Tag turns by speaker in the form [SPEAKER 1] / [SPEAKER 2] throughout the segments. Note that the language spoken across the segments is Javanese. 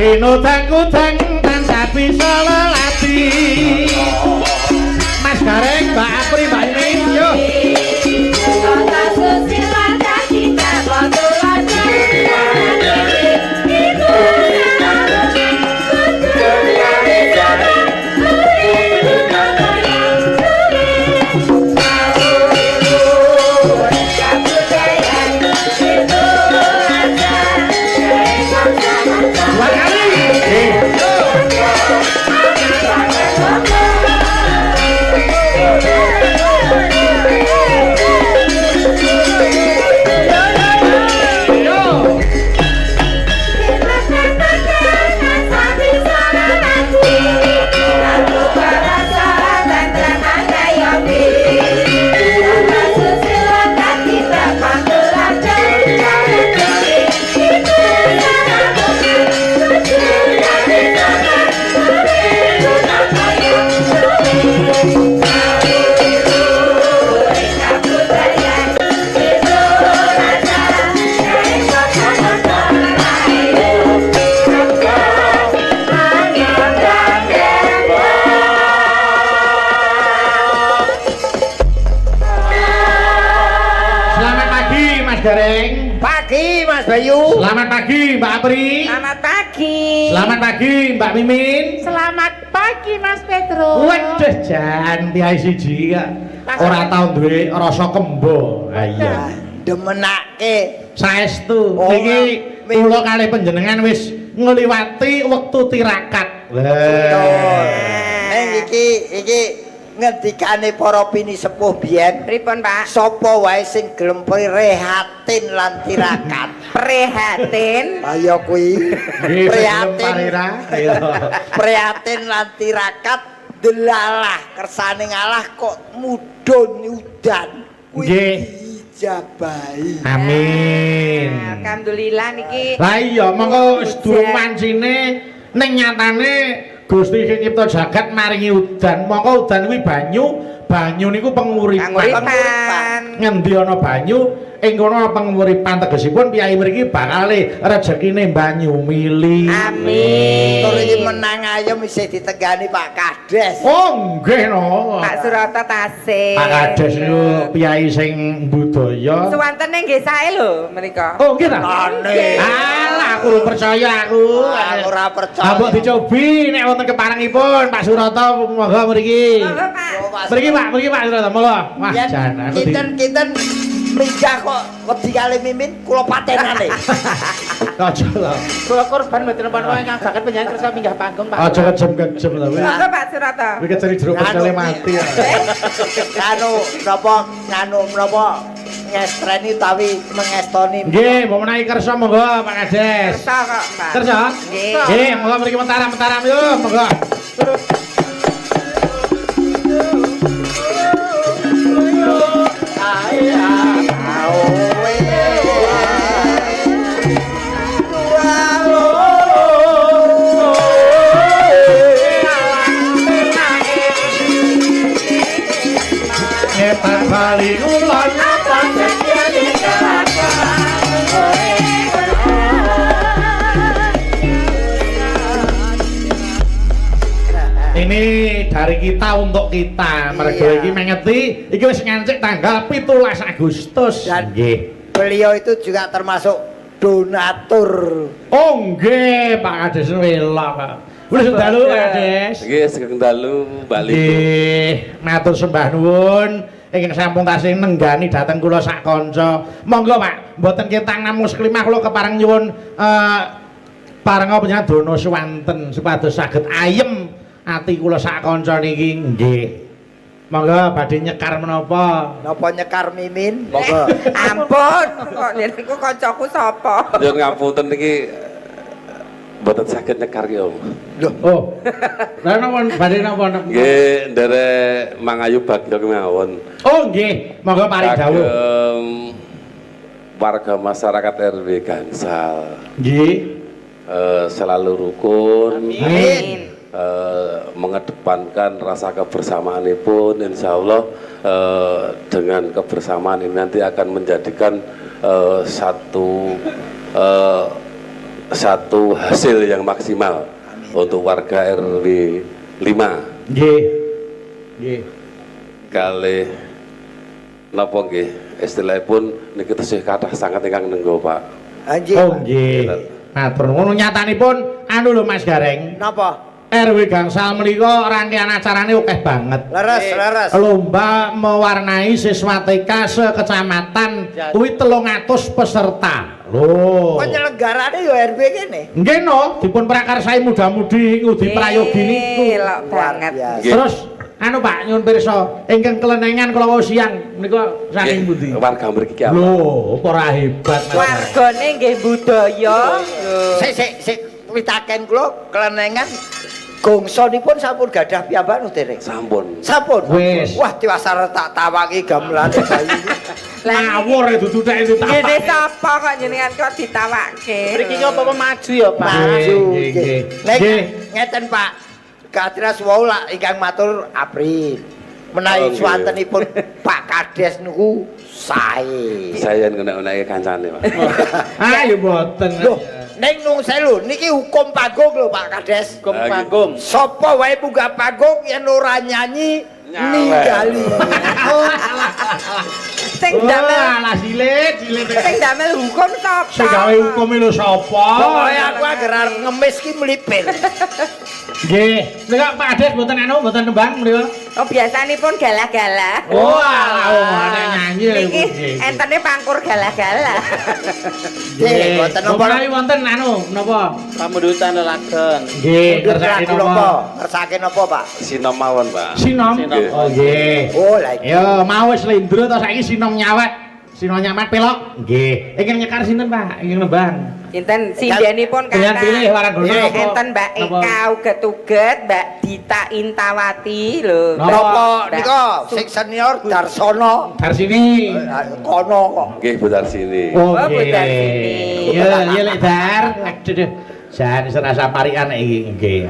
[SPEAKER 1] yen udang-udang tansah bisa lelati. Mas Gareng, Mbak Apri, Mbak Ini, yo.
[SPEAKER 2] Kota susila dadi botol
[SPEAKER 1] Bayu. Selamat pagi Mbak Apri.
[SPEAKER 2] Selamat pagi.
[SPEAKER 1] Selamat pagi Mbak Mimin.
[SPEAKER 2] Selamat pagi Mas Petro.
[SPEAKER 1] Waduh jan piye siji ya. Ora tau duwe rasa kembo. Ha iya.
[SPEAKER 3] Demenake
[SPEAKER 1] saestu. Iki kula kalih panjenengan wis ngliwati wektu tirakat.
[SPEAKER 3] Iki ngendikane para pini sepuh biyen.
[SPEAKER 2] Pripun, Pak?
[SPEAKER 3] Sapa wae sing gelem prihatin lan tirakat.
[SPEAKER 2] Prihatin?
[SPEAKER 3] Ayo kuwi.
[SPEAKER 1] Prihatin.
[SPEAKER 3] Prihatin lan tirakat delalah kersane ngalah kok mudhun udan.
[SPEAKER 1] Nggih.
[SPEAKER 3] Dijabahi.
[SPEAKER 1] Amin.
[SPEAKER 2] Alhamdulillah niki.
[SPEAKER 1] Lah iya monggo sedurung wancine ning nyatane Gusti sing nyipta jagat maringi udan. Mongko udan kuwi banyu niku penguripan. Ngendi ana banyu, ing kono ana penguripan tegesipun piyai mriki bakal rezekine banyu mili.
[SPEAKER 2] Amin.
[SPEAKER 3] Tur iki menang ayem isih ditegani Pak Kades.
[SPEAKER 1] Oh, nggih no.
[SPEAKER 2] Pak Surata tasih.
[SPEAKER 1] Pak Kades niku piyai sing budaya.
[SPEAKER 2] Suwantene nggih sae lho menika.
[SPEAKER 1] Oh, nggih ta? Alah, aku percaya aku.
[SPEAKER 3] Ora percaya.
[SPEAKER 1] Mbok dicobi nek wonten keparengipun Pak Surata monggo mriki.
[SPEAKER 2] Monggo Pak.
[SPEAKER 1] Mriki Pak Surata monggo. Wah, jan aku
[SPEAKER 3] kinten minggah kok wedi kali Mimin kula patenane.
[SPEAKER 1] Aja lho.
[SPEAKER 4] Kula korban mboten napa ngagaken penyanyi kersa minggah panggung Pak.
[SPEAKER 1] Aja kejem-kejem lho.
[SPEAKER 2] Monggo Pak Surata.
[SPEAKER 1] Iki kecari jeruk pecele mati ya.
[SPEAKER 3] Nganu menapa ngestreni utawi mengestoni.
[SPEAKER 1] Nggih, mbok menawi kersa monggo Pak Kades.
[SPEAKER 2] Kersa kok, Pak.
[SPEAKER 1] Kersa?
[SPEAKER 2] Nggih.
[SPEAKER 1] Nggih, monggo mriki mentaram yo, monggo. Ngetan bali ulon apa jadi ini dari kita untuk kita. Mergo iki mengeti iki wis ngancik tanggal 17 Agustus.
[SPEAKER 3] Dan
[SPEAKER 1] Nggih.
[SPEAKER 3] beliau itu juga termasuk donatur.
[SPEAKER 1] Oh nggih, Pak Kades welok, Pak. Wis dalu Pak Kades.
[SPEAKER 5] Nggih, sugeng dalu bali.
[SPEAKER 1] Nggih, matur sembah nuwun. Ingkang sampun tasih nenggani dhateng kula sak kanca. Monggo Pak, mboten kentang namung seklimah kula kepareng nyuwun parenga panjenengan swanten supados saged ayem ati kula sak kanca niki. Nggih. Monggo badhe nyekar menapa?
[SPEAKER 3] Napa nyekar Mimin? Monggo.
[SPEAKER 2] Ampun, kok niku kancaku sapa?
[SPEAKER 5] Nyuwun ngapunten niki mboten saged nyekar ki Om.
[SPEAKER 1] Lho, oh. Lah napa badhe napa?
[SPEAKER 5] Nggih, nderek Mang Ayu Bagyo kemawon.
[SPEAKER 1] Oh nggih, monggo paring dawuh.
[SPEAKER 5] Warga masyarakat RW Gangsal.
[SPEAKER 1] Nggih.
[SPEAKER 5] Selalu rukun.
[SPEAKER 1] Amin.
[SPEAKER 5] Mengedepankan rasa kebersamaan pun insya Allah dengan kebersamaan ini nanti akan menjadikan satu satu hasil yang maksimal untuk warga RW 5
[SPEAKER 1] Nggih. Nggih.
[SPEAKER 5] kalih napa nggih istilahipun niki tesih kathah sanget ingkang nenggo Pak.
[SPEAKER 3] Anjir.
[SPEAKER 1] Oh nggih. Matur nuwun nyatanipun anu lho Mas Gareng.
[SPEAKER 3] Napa?
[SPEAKER 1] RW Gangsal menika rangkaian acarane akeh banget.
[SPEAKER 3] Leres.
[SPEAKER 1] Lomba mewarnai siswa TK sekecamatan kuwi 300 peserta. Lho.
[SPEAKER 3] Penyelenggarane ya RW kene.
[SPEAKER 1] Nggih no, dipun prakarsai muda-mudi ngudi prayogi niku.
[SPEAKER 2] Lok banget.
[SPEAKER 5] Nggih.
[SPEAKER 1] Terus anu Pak nyuwun pirsa, ingkang kelenengan kula wau siang menika saking pundi?
[SPEAKER 5] Warga mriki apa?
[SPEAKER 1] Lho, ora hebat.
[SPEAKER 2] Wargane nggih budaya.
[SPEAKER 3] Sik witaken kula kelenengan gongsonipun sampun gadah piyambak nu dereng?
[SPEAKER 5] Sampun.
[SPEAKER 3] Sampun.
[SPEAKER 1] Wis.
[SPEAKER 3] Wah diwasar tak tawangi gamelane bayi.
[SPEAKER 1] Ngawur itu tutek itu tak.
[SPEAKER 2] Ngene sapa kok jenengan kok ditawake.
[SPEAKER 4] Mriki apa maju ya, Pak?
[SPEAKER 3] Maju.
[SPEAKER 1] Nggih.
[SPEAKER 3] Nek
[SPEAKER 1] Nggih.
[SPEAKER 3] ngeten Pak. Kadras wau lak ingkang matur April. Menawi
[SPEAKER 5] nggih.
[SPEAKER 3] swantenipun Pak Kades niku sae.
[SPEAKER 5] Saya ngenek-eneke kancane, Pak.
[SPEAKER 1] Ayo mboten.
[SPEAKER 3] Loh, ning nung sewu niki hukum panggung lho Pak Kades.
[SPEAKER 4] Hukum panggung.
[SPEAKER 3] Sapa wae munggah panggung yen ora nyanyi ninggali.
[SPEAKER 2] Sing damel
[SPEAKER 1] Alah silit.
[SPEAKER 2] sing damel hukum sapa?
[SPEAKER 1] Sing gawe hukum lho sapa?
[SPEAKER 3] Pokoke aku agerar ngemis ki mlipir.
[SPEAKER 1] Nggih. Nek Pak Kades mboten anu mboten nembang mriku.
[SPEAKER 2] Oh biasanipun galah-galah.
[SPEAKER 1] Oh alah nek nyanyi lho.
[SPEAKER 2] Niki entene pangkur galah-galah.
[SPEAKER 3] Nggih, mboten napa.
[SPEAKER 1] Menawi wonten anu napa?
[SPEAKER 4] Pamundutan lelagon.
[SPEAKER 1] Nggih,
[SPEAKER 3] Kersake
[SPEAKER 1] kersake
[SPEAKER 3] napa?
[SPEAKER 1] napa?
[SPEAKER 3] Kersake napa, Pak?
[SPEAKER 5] Sinom mawon, Pak.
[SPEAKER 1] Sinom.
[SPEAKER 4] Sinom.
[SPEAKER 1] Oh nggih.
[SPEAKER 3] Oh, lah iki.
[SPEAKER 1] Ya mau wis lendro to saiki sinom nyawet. Sinom nyawet pelok. Nggih. Ingin nyekar sinten, Pak? Ingin nembang.
[SPEAKER 2] Sinten sindenipun
[SPEAKER 1] Kalian pilih warang dono
[SPEAKER 3] Nggih,
[SPEAKER 1] apa?
[SPEAKER 2] enten Mbak
[SPEAKER 1] Napa?
[SPEAKER 2] Eka uget-uget, Mbak Dita Intawati lho.
[SPEAKER 3] Napa nika sing senior Darsono.
[SPEAKER 1] Darsini.
[SPEAKER 3] Kono kok.
[SPEAKER 5] Nggih, putar sini.
[SPEAKER 1] Oh,
[SPEAKER 2] Oh,
[SPEAKER 1] nggih.
[SPEAKER 2] budal sini.
[SPEAKER 1] Ya, ya lek Dar. Aduh. Jan serasa parikan iki nggih.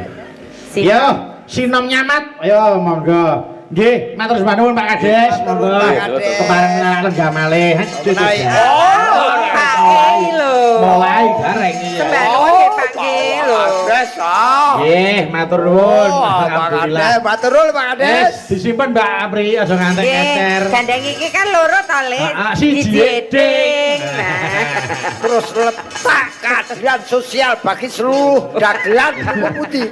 [SPEAKER 2] Sinom.
[SPEAKER 1] Yo, sinom nyamat. Ayo monggo. Nggih, matur nuwun Pak Kades. Monggo.
[SPEAKER 3] Pak Kades.
[SPEAKER 1] Kepareng lenggah malih. Aduh,
[SPEAKER 3] Menawi
[SPEAKER 1] Jan.
[SPEAKER 2] Pak Ki lho.
[SPEAKER 1] Mulai gareng iki.
[SPEAKER 2] Sembah nuwun nggih Pak Ki lho.
[SPEAKER 3] Kades. Oh.
[SPEAKER 1] Nggih, matur nuwun.
[SPEAKER 3] Pak Kades, matur nuwun Pak Kades.
[SPEAKER 1] Disimpen Mbak Apri aja ngantek-nganter.
[SPEAKER 2] Nggih, gandeng iki kan loro to, Le.
[SPEAKER 1] Siji
[SPEAKER 2] Dijeding. Nah.
[SPEAKER 3] Terus letak keadilan sosial bagi seluruh dagelan putih.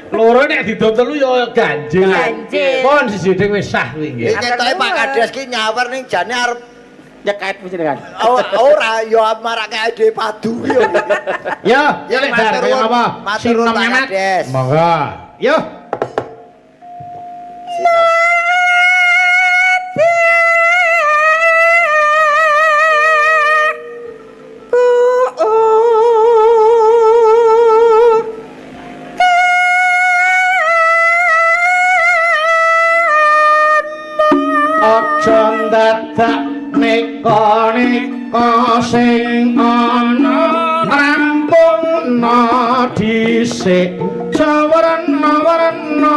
[SPEAKER 1] Loro nek didol telu ya ganjil.
[SPEAKER 2] Ganjil.
[SPEAKER 1] Pon siji ding wis sah kuwi nggih.
[SPEAKER 3] Iki ketoke Pak Kades ki nyawer ning jane arep
[SPEAKER 4] Nyekait panjenengan.
[SPEAKER 3] ora ya marake ade padu ki.
[SPEAKER 1] Yo, yo lek Dar
[SPEAKER 3] matur
[SPEAKER 1] kaya
[SPEAKER 3] nuwun.
[SPEAKER 1] apa?
[SPEAKER 3] Matur nuwun,
[SPEAKER 1] Sinom
[SPEAKER 3] Pak
[SPEAKER 1] nyamat.
[SPEAKER 3] Kades.
[SPEAKER 1] Monggo. Yo. Aja dadak nika sing ana rampungna dhisik sawerna-werna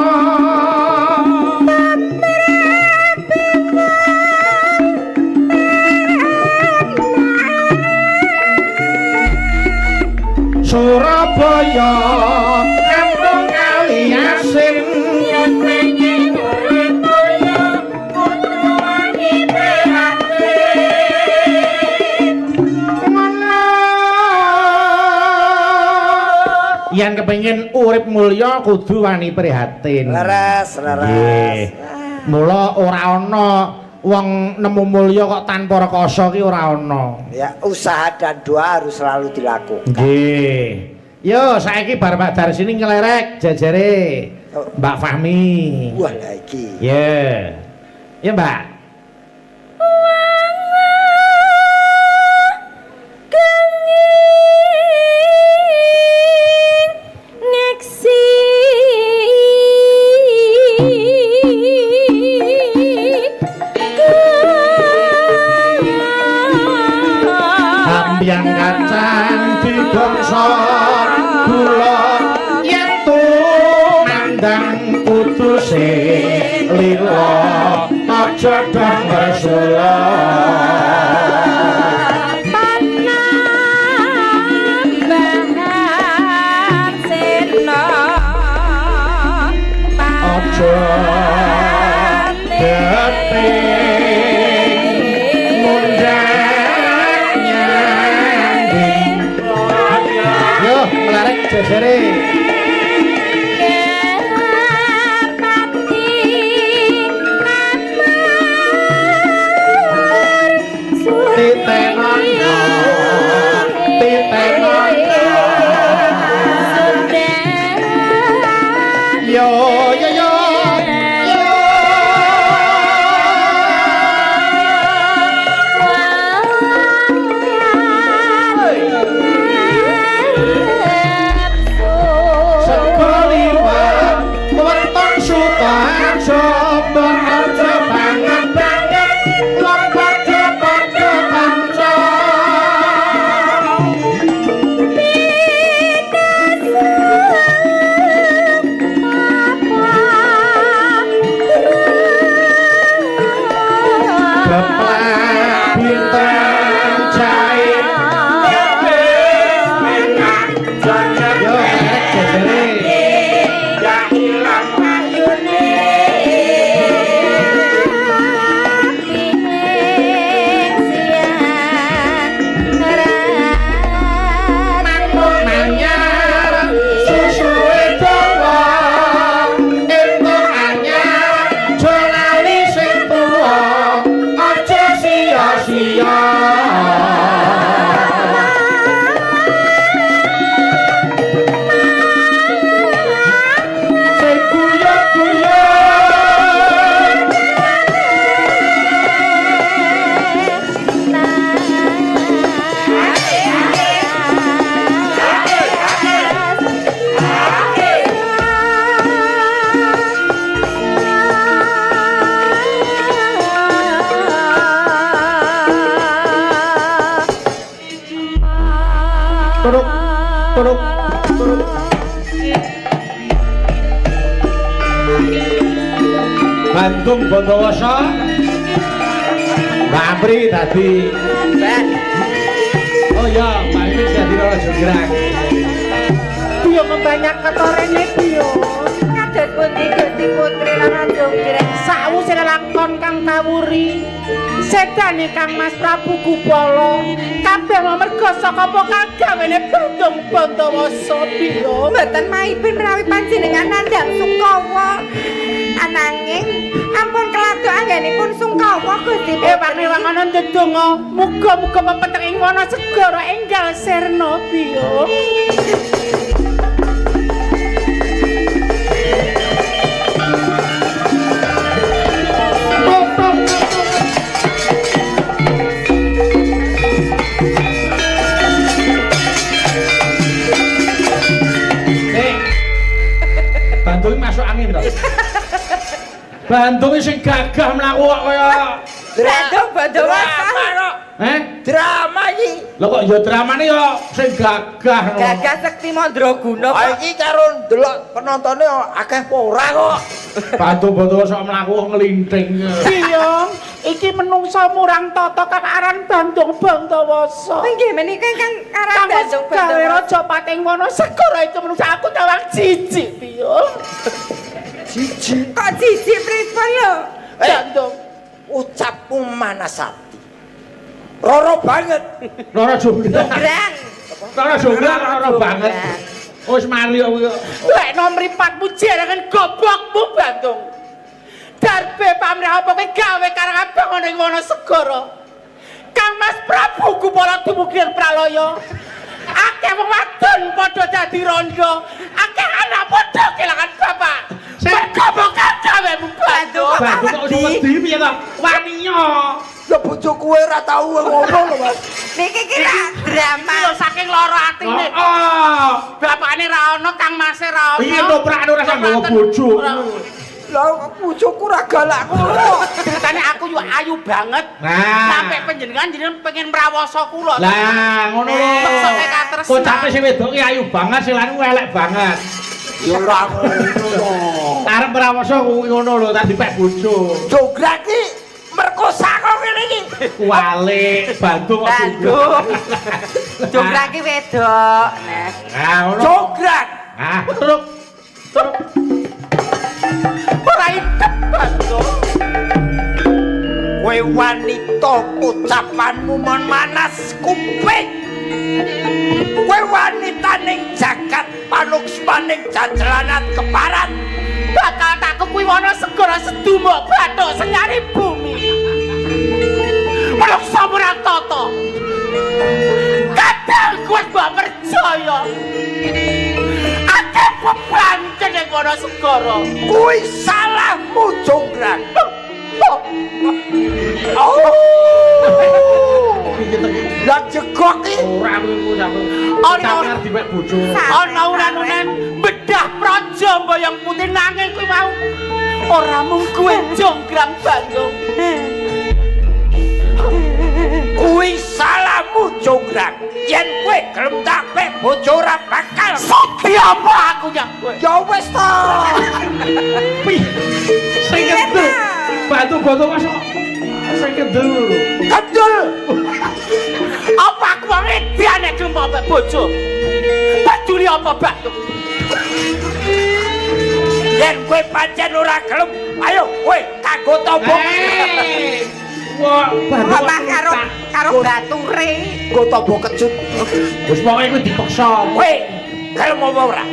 [SPEAKER 1] Surabaya kampung kali asin yen pengen urip kaya kudu wangi prihatin yen kepengin urip mulya kudu wani prihatin.
[SPEAKER 3] Leres.
[SPEAKER 1] Nggih. Mula ora ana wong nemu mulya kok tanpa rekoso ki ora ana.
[SPEAKER 3] Ya, usaha dan doa harus selalu dilakukan.
[SPEAKER 1] Nggih. Yo saiki bar Pak Darsini ngelerek jajare Mbak Fahmi.
[SPEAKER 3] Wah, lah iki.
[SPEAKER 1] Ya. Ya, Mbak. Ambyang kacang digongso gula yen tumandang putuse lila aja dong resula jejere. Titenono, titenono. Yo yo yo. Bandung Bondowoso Mbak Amri tadi oh iya Mbak Amri jadi orang Joggrang
[SPEAKER 2] Dia membanyak ketorene dia. Kados pundi Gusti Putri lan Joggrang.
[SPEAKER 6] Sawuse lelakon kang kawuri sedane Kang Mas Prabu Gupala kabeh merga saka apa kagawene Bandung Bondowoso pira
[SPEAKER 2] Mboten maipun rawi panjenengan nandhang Sungkawa. Ananging ampun kelado anggenipun Sungkawa Gusti Putri.
[SPEAKER 6] Pak Wangono ndedonga muga-muga pepeteng ing Wanasegara enggal sirna biya.
[SPEAKER 1] Bandung masuk angin to. Bandung sing gagah mlaku kok kaya
[SPEAKER 2] Bandung Bondowoso.
[SPEAKER 3] Drama iki.
[SPEAKER 1] Lho kok ya dramane ya sing gagah ngono.
[SPEAKER 2] Gagah Sekti Mandraguna.
[SPEAKER 3] Ha iki karo ndelok penontone akeh apa ora kok.
[SPEAKER 1] Bandung Bondowoso mlaku nglinting.
[SPEAKER 6] Iya, iki menungso murang tata kakaran Bandung Bondowoso.
[SPEAKER 2] Nggih menika ingkang aran Bandung
[SPEAKER 6] Gawe
[SPEAKER 2] Bondowoso.
[SPEAKER 6] raja pating Wanasegara itu menungso aku tawang jijik piye.
[SPEAKER 3] Jiji.
[SPEAKER 2] Kok jijik pripun lho?
[SPEAKER 6] Bandung
[SPEAKER 3] Ucapmu manasati. Roro banget.
[SPEAKER 1] Loro Joggrang.
[SPEAKER 2] Joggrang.
[SPEAKER 1] Loro Joggrang loro banget. Wis mari kuwi.
[SPEAKER 6] lek nom mripatmu jerengan gobokmu Bandung. Darbe pamrih apa kowe gawe karang abang ning Wanasegara. Kang Mas Prabu Gupala dumugi pralaya. Akeh wong wadon padha dadi rondo. Akeh anak padha kelangan bapak. Kok gawemu Bandung.
[SPEAKER 1] Bandung kok iso wedi piye to? Waninya.
[SPEAKER 3] Ya bojoku ora tau ngono lho, Mas.
[SPEAKER 2] Niki kira drama.
[SPEAKER 6] Lho saking lara atine.
[SPEAKER 1] Oh.
[SPEAKER 6] Bapakne ra ono, Kang Mase ra ono.
[SPEAKER 1] Piye to prakne ora sanggo bojo.
[SPEAKER 3] Lah bojoku ora galak ngono.
[SPEAKER 6] Ceritane aku yo ayu banget.
[SPEAKER 1] Nah.
[SPEAKER 6] Sampai panjenengan pengen mrawasa kula.
[SPEAKER 1] Lah ngono lho.
[SPEAKER 6] Maksudnya katresnan.
[SPEAKER 1] Kocape sing wedok ki ayu banget, sing lanang elek banget.
[SPEAKER 3] Ya ora ngono lho.
[SPEAKER 1] Arep mrawasa kuwi ngono lho, tak dipek bojo.
[SPEAKER 3] Joggrang ki merkosa kok ngene iki.
[SPEAKER 1] Wale Bandung kok
[SPEAKER 2] Bandung. Joggrang ki wedok. Nah.
[SPEAKER 1] Nah, ngono.
[SPEAKER 3] Joggrang.
[SPEAKER 1] Ah, truk. Truk.
[SPEAKER 6] Ora idep Bandung.
[SPEAKER 3] Kowe wanita ucapanmu mon manas kuping. Kowe wanita ning jagat panuksmaning jajalanat keparat.
[SPEAKER 6] Bakal takut kuwi ana segara sedumuk bathuk senyari bumi. Manungsa murang tata. Kadang kuwi mbok percaya. Akeh beban ning kono segara.
[SPEAKER 3] Kuwi salahmu Jonggrang. Lah jegok iki
[SPEAKER 1] Ora kuwi sampe.
[SPEAKER 6] Ana
[SPEAKER 1] diwek bojo.
[SPEAKER 6] ana uran-uran bedah praja mboyong putih nanging kuwi mau ora mung kuwi Jonggrang Bandung.
[SPEAKER 3] kuwi salahmu Jonggrang. Yen kowe gelem takpe bojo ora bakal
[SPEAKER 6] Setya apa aku nyang kowe?
[SPEAKER 3] ya wis to.
[SPEAKER 1] Sing kendel. Batu-batu masuk. Sing kendel lho.
[SPEAKER 3] Kendul.
[SPEAKER 6] Apa aku wong ediane gelem mbek bojo? Peduli apa batu?
[SPEAKER 3] Yen kowe pancen ora gelem, ayo kowe kanggo tombok.
[SPEAKER 1] Wah,
[SPEAKER 2] Apa karo bature.
[SPEAKER 3] Nggo tombok kecut.
[SPEAKER 1] wis pokoke kuwi dipaksa.
[SPEAKER 3] Kowe gelem apa ora?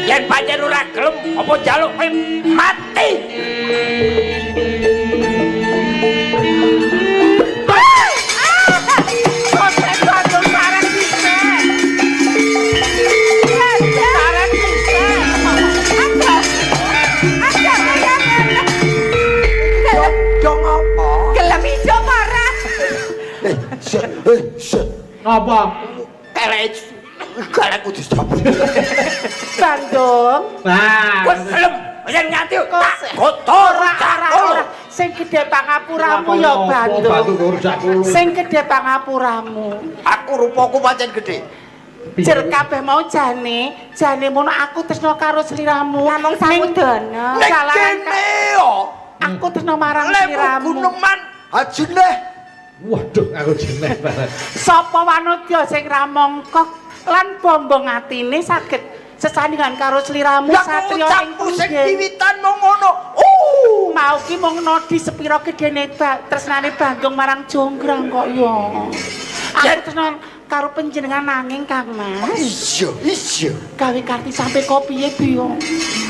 [SPEAKER 3] Yen pancen ora gelem, apa njaluk kowe mati? Dong apa?
[SPEAKER 2] Gelem hidup ora?
[SPEAKER 1] Apa?
[SPEAKER 3] Kelek. Kelek kudu stop.
[SPEAKER 6] Bandung.
[SPEAKER 1] Nah,
[SPEAKER 3] Wes gelem yen nganti tak
[SPEAKER 6] Kok
[SPEAKER 3] kotor
[SPEAKER 6] ora. Sing gedhe pangapuramu ya Bandung.
[SPEAKER 1] Batu rusak kulo.
[SPEAKER 6] Sing gedhe pangapuramu.
[SPEAKER 3] Aku rupaku pancen gedhe.
[SPEAKER 6] Jer kabeh mau jane mono aku tresno karo sliramu.
[SPEAKER 2] Namung samudana.
[SPEAKER 3] Nek
[SPEAKER 6] Salah
[SPEAKER 3] kene yo.
[SPEAKER 6] aku tresno marang
[SPEAKER 3] Lemu
[SPEAKER 6] sliramu.
[SPEAKER 3] Gunung Man hajine.
[SPEAKER 1] Waduh, aku jeneng banget.
[SPEAKER 6] Sapa wanudya sing ramongkok lan bombong atine saged sesandingan karo sliramu
[SPEAKER 3] Lah
[SPEAKER 6] satriya ing
[SPEAKER 3] ucapku sing
[SPEAKER 6] pinggir.
[SPEAKER 3] wiwitan mung ngono.
[SPEAKER 6] Mau ki mung nodi sepira gedene tresnane Bandung marang Jonggrang kok ya. Aku tresno karo panjenengan nanging Kang Mas.
[SPEAKER 3] Iya.
[SPEAKER 6] Gawe karti sampe kopiye biyo.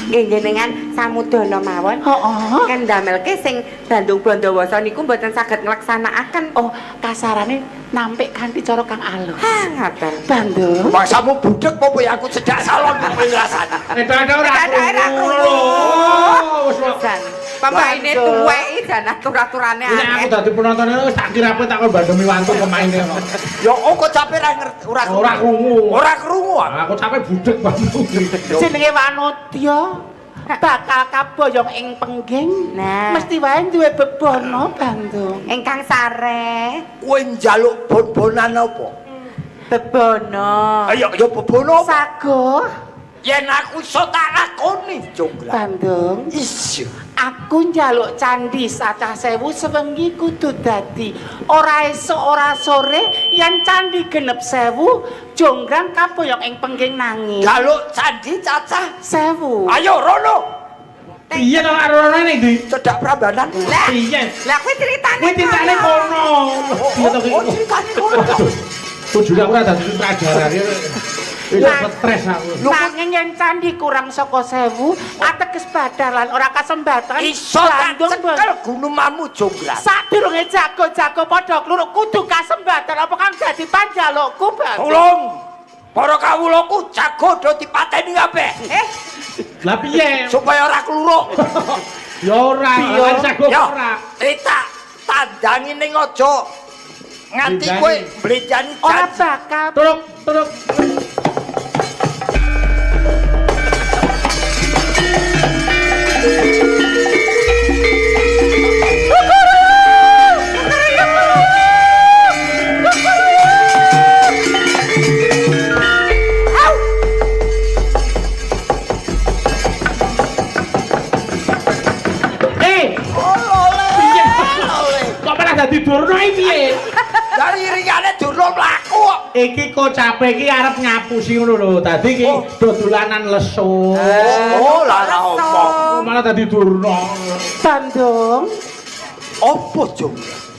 [SPEAKER 2] Nggih jenengan samudana mawon.
[SPEAKER 6] Heeh.
[SPEAKER 2] Kan damelke sing Bandung Bondowasa niku mboten saged nglaksanakaken.
[SPEAKER 6] Oh, kasarane nampik kanthi cara kang alus.
[SPEAKER 2] Ha ngaten.
[SPEAKER 6] Bandung.
[SPEAKER 3] Bangsamu budek apa ya aku cedak salon penjelasan.
[SPEAKER 1] Ada ora.
[SPEAKER 2] Ada
[SPEAKER 1] krungu. Wis
[SPEAKER 2] Jan, pemaine tuweki jan atur-aturane
[SPEAKER 1] ini aku
[SPEAKER 2] akeh.
[SPEAKER 1] dadi penonton wis tak kira tak kon Bandung Miwantu pemaine kok.
[SPEAKER 3] Ya kok capek ra ngerti ora
[SPEAKER 1] krungu.
[SPEAKER 3] Ora krungu.
[SPEAKER 1] Aku capek budek Bandung.
[SPEAKER 6] Jenenge Wanodya bakal kaboyong ing pengging.
[SPEAKER 2] Nah.
[SPEAKER 6] Mesti wae duwe bebono Bandung.
[SPEAKER 2] Ingkang sare
[SPEAKER 3] Kowe njaluk bon-bonan apa?
[SPEAKER 2] bebono.
[SPEAKER 3] Ayo ya bebono apa?
[SPEAKER 6] Sago
[SPEAKER 3] Yen aku iso tak lakoni Jonggrang.
[SPEAKER 6] Bandung.
[SPEAKER 3] Iya.
[SPEAKER 6] Aku njaluk candhi sacah 1000 sewengi kudu dadi. Ora esuk ora sore yen candhi genep 1000 Jonggrang kaboyong ing pengging nanging.
[SPEAKER 3] Njaluk candi cacah
[SPEAKER 6] 1000.
[SPEAKER 3] Ayo rono.
[SPEAKER 1] Iya to karo rene ndi?
[SPEAKER 3] Cedak Prambanan.
[SPEAKER 2] Lah,
[SPEAKER 1] Iya.
[SPEAKER 2] lah kuwi critane.
[SPEAKER 1] Kuwi tintane kono. Iya to
[SPEAKER 3] Oh, ceritane kono.
[SPEAKER 1] Tujuan aku ora dadi sutradara. Itu stres aku.
[SPEAKER 6] Nanging yen candhi kurang saka 1000 ateges badar lan ora kasembatan.
[SPEAKER 3] Iso tak
[SPEAKER 6] Bandung
[SPEAKER 3] cekel gunumamu Jonggrang.
[SPEAKER 6] sadurunge jago-jago padha kluruk kudu kasembatan apa kang dadi panjalukku Bandung.
[SPEAKER 3] Tolong. Para kawulaku jago do dipateni kabeh.
[SPEAKER 1] Lah piye?
[SPEAKER 3] Supaya ora kluruk.
[SPEAKER 1] Ya ora, lan sago
[SPEAKER 3] Ya,
[SPEAKER 1] ora.
[SPEAKER 3] Rita tandangi ning aja nganti
[SPEAKER 1] Blenjani.
[SPEAKER 3] kowe blenjani
[SPEAKER 6] Ora
[SPEAKER 3] janji.
[SPEAKER 6] bakal
[SPEAKER 1] Truk. Kok malah dadi durna iki piye?
[SPEAKER 3] Dari ringane durung mlaku kok.
[SPEAKER 1] Iki kocape iki arep ngapusi ngono lho. Dadi iki dodolanan lesu.
[SPEAKER 3] Oh, lala opo.
[SPEAKER 1] Malah dadi durna.
[SPEAKER 6] Bandung.
[SPEAKER 3] Opo, Jong?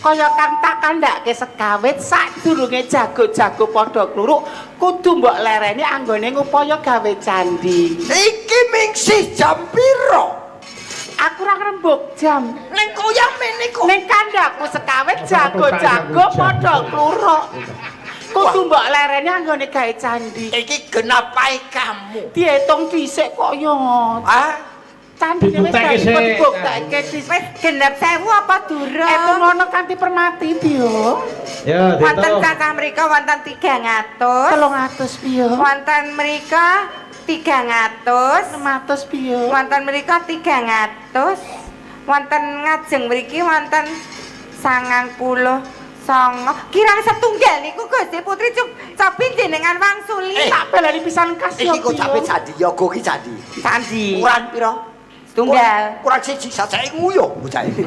[SPEAKER 6] kaya kang tak kandhake sekawit sadurunge jago-jago padha kluruk kudu mbok lereni anggone ngupaya gawe candhi.
[SPEAKER 3] Iki mingsih jam piro?
[SPEAKER 6] Aku ora ngrembug jam.
[SPEAKER 3] Ning koyang meniku.
[SPEAKER 6] Ning kandhaku sekawit jago-jago padha kluruk. Kudu mbok lereni anggone gawe candhi.
[SPEAKER 3] Iki genapai kamu?
[SPEAKER 6] Diitung dhisik kok yo.
[SPEAKER 3] Ah?
[SPEAKER 6] Candhine wis dibuktekke
[SPEAKER 2] Wis genep 1000 apa durung?
[SPEAKER 6] Epung ngono kanthi permati piyo?
[SPEAKER 1] Ya,
[SPEAKER 2] Wonten
[SPEAKER 1] Dito.
[SPEAKER 2] cacah mrika wonten 300.
[SPEAKER 6] 300 piyo?
[SPEAKER 2] Wonten mrika 300.
[SPEAKER 6] 600 piyo?
[SPEAKER 2] Wonten mrika 300. Wonten ngajeng mriki wonten 90. Kirang setunggal niku Gusti Putri cobi jenengan wangsuli.
[SPEAKER 6] Tak balani pisan kas
[SPEAKER 3] Iki kok sampe candi yoga ki candi.
[SPEAKER 2] Candi.
[SPEAKER 3] Kurang piro?
[SPEAKER 2] Setunggal.
[SPEAKER 3] Kurang siji sajake nguyuh bocah iki.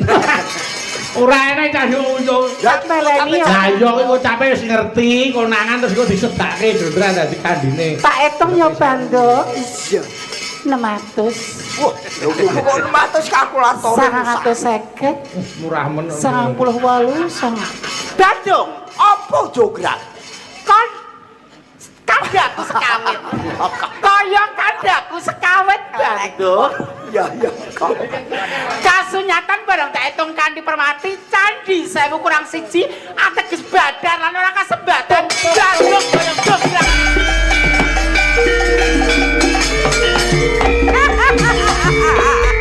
[SPEAKER 1] Ora enak cah yo.
[SPEAKER 6] Tak balani yo.
[SPEAKER 1] Lah yo kok cape wis ngerti konangan terus kok disedake ndra dadi kandine.
[SPEAKER 6] Tak etung yo Bando.
[SPEAKER 3] Iya.
[SPEAKER 6] 600.
[SPEAKER 3] Wah, lho kok 600 kalkulator.
[SPEAKER 6] 150.
[SPEAKER 1] Murah men.
[SPEAKER 6] 98. Bandung.
[SPEAKER 3] Apa jograk?
[SPEAKER 6] Kon kandhaku sekawit. Kaya kandhaku sekawit Bandung.
[SPEAKER 3] Ya ya.
[SPEAKER 6] Kasunyatan barang tak hitung kanthi permati candhi 1000 kurang 1 ateges badan lan ora kasebatan Bandung kaya jograk.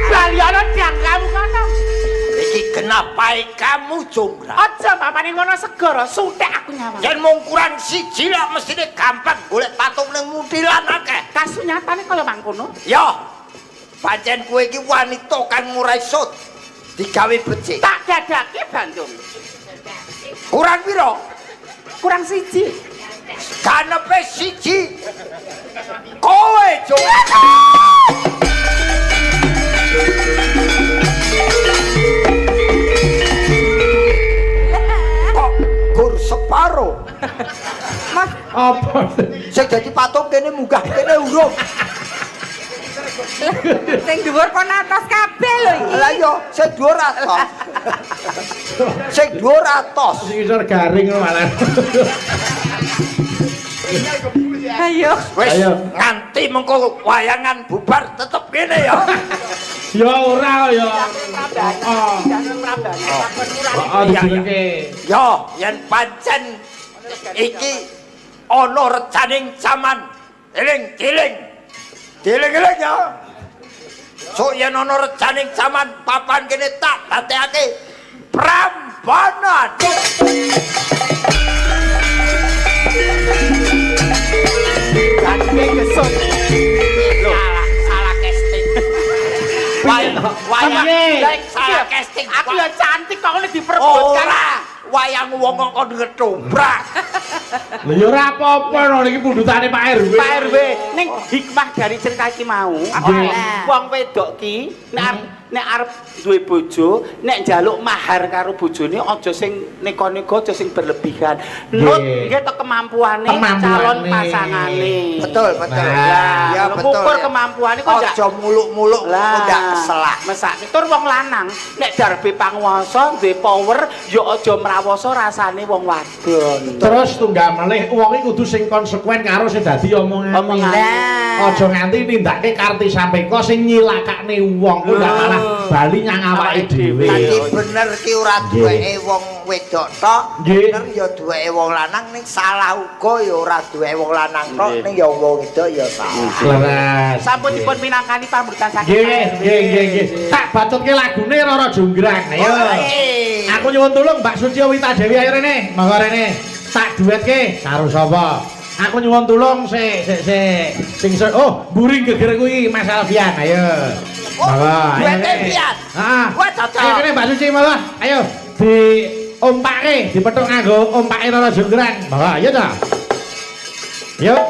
[SPEAKER 6] Baliana diang kamu kono.
[SPEAKER 3] Iki kenapai kamu jonggrang?
[SPEAKER 6] Aja papane ngono segara suthek aku nyawang.
[SPEAKER 3] Yen mung kurang siji lak mestine gampang golek patung ning mutilan akeh.
[SPEAKER 6] Kasunyatane kaya mangkono.
[SPEAKER 3] Ya. Pancen kowe iki wanita kang ora iso digawe becik.
[SPEAKER 6] Tak dadake Bandung.
[SPEAKER 3] Kurang piro?
[SPEAKER 6] Kurang 1.
[SPEAKER 3] Kanepe siji. Kowe jonggrang. Kok gur separo?
[SPEAKER 2] Mas,
[SPEAKER 1] Apa?
[SPEAKER 3] Sing dadi patung kene munggah kene urung.
[SPEAKER 2] sing dhuwur pon atas kabeh lho iki.
[SPEAKER 3] Lah iya, sing dhuwur atos. Sing dhuwur atos.
[SPEAKER 1] Sing isor garing malah.
[SPEAKER 2] Ayo.
[SPEAKER 3] Wis
[SPEAKER 1] Ayo.
[SPEAKER 3] nganti mengko wayangan bubar tetep kene ya.
[SPEAKER 1] Ya ora ya. Oh. Oh, dijenenge.
[SPEAKER 3] Ya, yen pancen iki ana recaning jaman. Eling-eling. Dieling-eling ya. So yen ana recaning jaman papan kene tak dadekake Prambanan.
[SPEAKER 6] Kaki gesot.
[SPEAKER 3] Salah casting. Wayang salah casting.
[SPEAKER 6] Aku ya cantik kok ngene diperebutkan.
[SPEAKER 3] Ora, wayang wong kok ngedobrak.
[SPEAKER 1] Lha ya ora apa-apa lho iki pundutane Pak RW.
[SPEAKER 6] Pak RW, ning hikmah dari cerita iki mau. Wong wedok ki nek arep duwe bojo, nek njaluk mahar karo bojone aja sing neka-neka, aja sing berlebihan. Nut nggih to kemampuane calon pasangane.
[SPEAKER 3] Betul, betul.
[SPEAKER 1] Nah,
[SPEAKER 3] Ya betul.
[SPEAKER 6] Ngukur
[SPEAKER 3] ya.
[SPEAKER 6] kemampuane kok
[SPEAKER 3] Aja muluk-muluk ndak keselak.
[SPEAKER 6] Mesake tur wong lanang nek darbe panguwasa duwe power ya aja mrawasa rasane wong wadon.
[SPEAKER 1] Terus tunggal melih wong iki kudu sing konsekuen karo sing dadi omongane. Aja nganti nindakake karti sampeka sing nyilakake wong kuwi ndak malah bali nyang awake dhewe.
[SPEAKER 3] Dadi bener ki ora duweke wong wedok tok,
[SPEAKER 1] Nggih.
[SPEAKER 3] bener ya duweke wong lanang ning salah uga ya ora duweke wong lanang tok ning ya wong wedok ya salah.
[SPEAKER 1] Leres.
[SPEAKER 6] Sampun dipun minangkani pamrutan saking
[SPEAKER 1] Nggih, nggih. Tak bacutke lagune Roro Jonggrang. Ayo. Aku nyuwun tulung Mbak Suci Wita Dewi ayo rene, monggo rene. Tak duetke karo sapa? Aku nyuwun tulung sing oh, buring geger kuwi Mas Alfian. Ayo. Monggo.
[SPEAKER 3] Duweke pian.
[SPEAKER 1] Heeh.
[SPEAKER 3] Wah, cocok.
[SPEAKER 1] Ayo kene Mbak Suci monggo. Ayo diompake, dipethuk nganggo ompake Roro Jonggrang. Monggo, ayo ta. Yuk.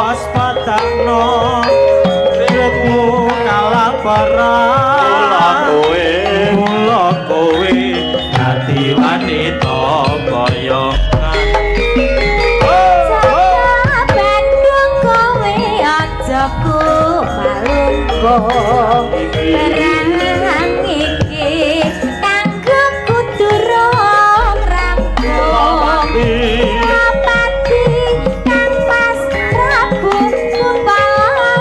[SPEAKER 7] waspadakno ritmu kalaparan mula kowe dadi wanita kaya
[SPEAKER 8] Bandung kowe aja ku malungkung perang iki kanggo kudu rong rampung Pati kang pas Prabu Kupala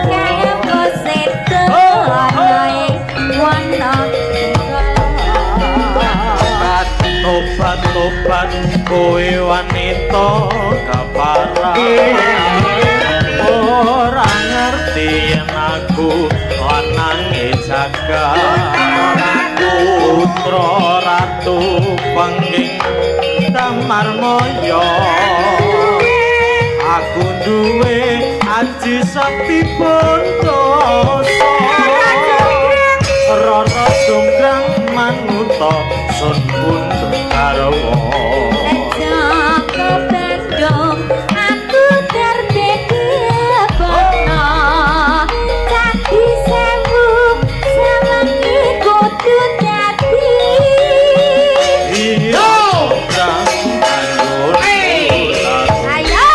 [SPEAKER 8] kaya kosedo ana ing wana
[SPEAKER 7] obat-obat kowe wanita kaparang ora ngerti yen aku lanange jagat putra ratu penging damar moyo aku duwe aji sakti pontoso rara sungkrang manuta sun pundhut garwa
[SPEAKER 8] Joko Bandung aku terbeda bono Candi sewu sewengi kudu dadi
[SPEAKER 7] iya kang anur
[SPEAKER 8] Ayo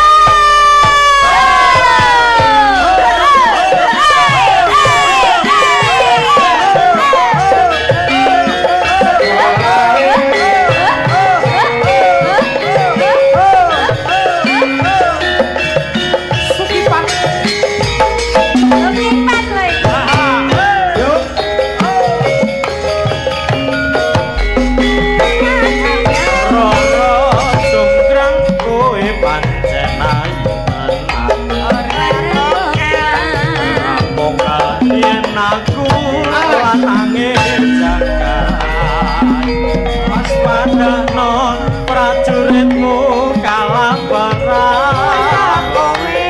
[SPEAKER 8] prajuritmu kalaparan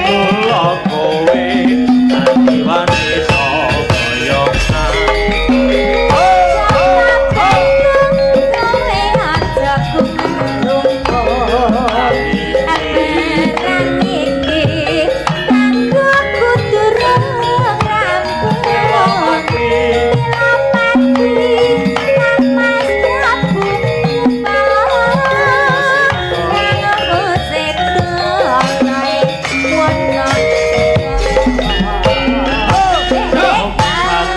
[SPEAKER 8] mula kowe dadi wanita kaya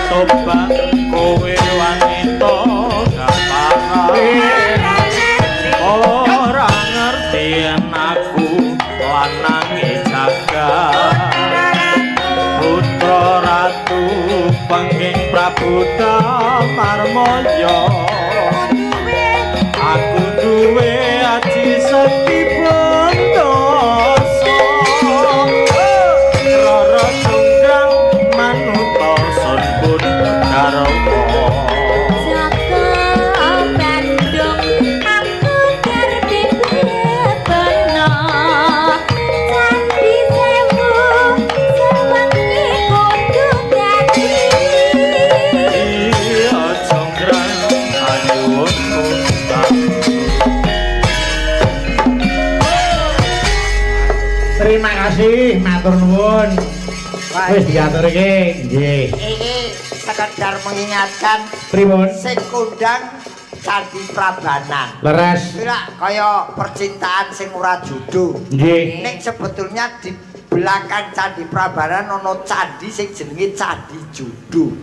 [SPEAKER 8] tobat kowe wanita kaparang ora ngerti yen aku lanange jagat putra ratu penging Prabu Damarmaya aku duwe aji sakti pontoso rara sungkrang manuta sun pundhut garwa Joko Bandung aku terbeda bono Candi sewu sewengi kudu dadi
[SPEAKER 7] iya sungkrang anyuwunku
[SPEAKER 1] Terima kasih, matur nuwun. Wis diatur iki, nggih.
[SPEAKER 3] Iki sekedar mengingatkan
[SPEAKER 1] Pripun?
[SPEAKER 3] sing kondang Candi Prabanan.
[SPEAKER 1] Leres.
[SPEAKER 3] Kira kaya percintaan sing ora judo.
[SPEAKER 1] Nggih.
[SPEAKER 3] Ning sebetulnya di belakang Candi Prabanan ana candi sing jenenge Candi Judo.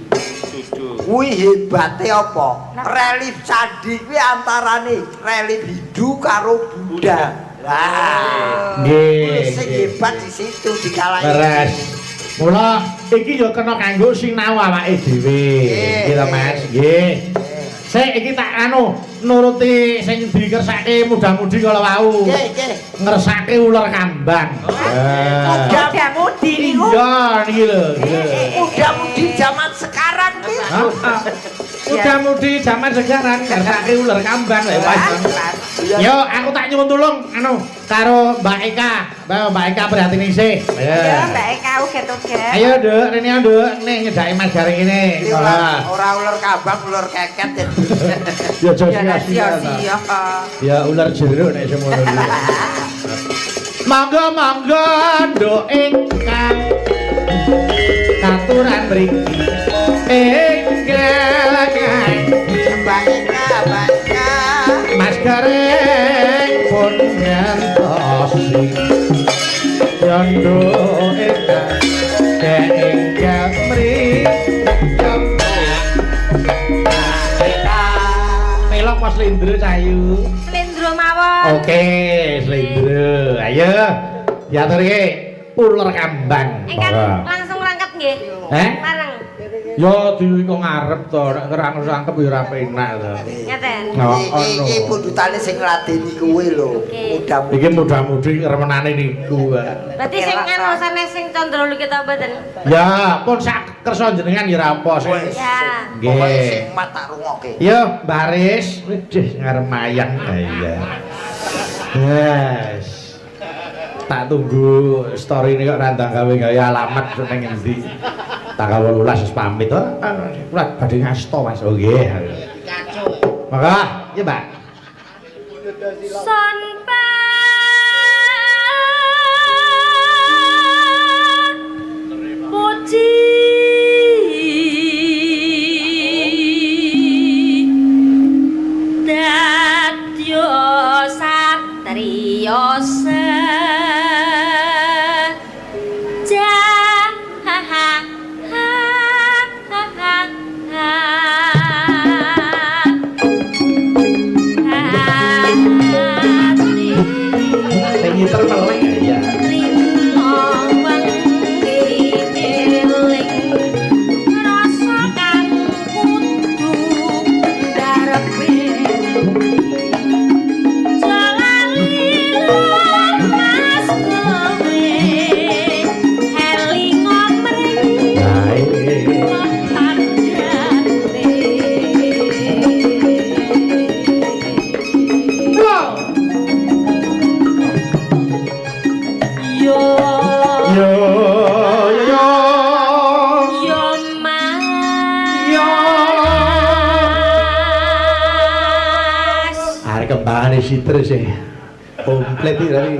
[SPEAKER 3] Kuwi hebate apa? Relief candi kuwi antarane relief Hindu karo Buddha. Lah.
[SPEAKER 1] Nggih.
[SPEAKER 3] Sing hebat di situ di kala
[SPEAKER 1] Leres. Mula iki ya kena kanggo sinau awake dhewe. Nggih to Mas, nggih. Sik iki tak nuruti sing dikersake muda-mudi kala wau.
[SPEAKER 3] Nggih, nggih.
[SPEAKER 1] Ngersake ular kambang.
[SPEAKER 3] Muda-mudi niku.
[SPEAKER 1] Iya, niki lho.
[SPEAKER 3] Muda-mudi zaman sekarang iki.
[SPEAKER 1] Muda-mudi zaman sekarang ngersake ular kambang lho, Mas. Yo, aku tak nyuwun tulung anu karo Mbak Eka. Mbak Eka prihatin isih.
[SPEAKER 2] Ya, Mbak Eka uget-uget.
[SPEAKER 1] Ayo, Nduk, rene Nduk, ning nyedaki Mas Garing kene.
[SPEAKER 3] Ora ular kambang, ular keket.
[SPEAKER 1] Ya aja
[SPEAKER 2] Ya
[SPEAKER 1] sia-sia.
[SPEAKER 2] sia-sia.
[SPEAKER 1] Ya ular jeruk nek semono iki. Monggo-monggo Nduk ingkang katuran mriki.
[SPEAKER 3] Mbak Eka, Mbak Eka.
[SPEAKER 1] Mas Garing pun ngantosi yondo ingkang keingkang mriki melok Mas Lindro Cayu.
[SPEAKER 2] Slendro mawon.
[SPEAKER 1] Oke, Slendro. Ayo diatur iki ular kambang.
[SPEAKER 8] Engkang langsung rangkep nggih. Bareng.
[SPEAKER 1] Yo diiku ngarep to, nek kerang rangkep ya ora penak to.
[SPEAKER 8] Ngeten.
[SPEAKER 3] Iki pundutane sing ngladeni kuwe lho. Mudah-mudahan
[SPEAKER 1] Iki mudah-mudi remenane niku.
[SPEAKER 8] Berarti sing anu sanes sing Candrawulan kita mboten.
[SPEAKER 1] Ya, pun sak kersa jenengan ya ora apa sih.
[SPEAKER 8] Ya.
[SPEAKER 3] Pokoke sing mat tak rungokke.
[SPEAKER 1] Yo, Mbak Aris, widih ngarep mayang. Iya. Yes. Tak tunggu story ini kok randang gawe alamat ning endi. Tanggal 18 wis pamit to. Kula badhe ngasto Mas. Oh nggih. Maka, ya, Mbak.
[SPEAKER 8] Son puji dadya satriya
[SPEAKER 1] Ngiter melek ya. Kembangane siter sih komplit iki dari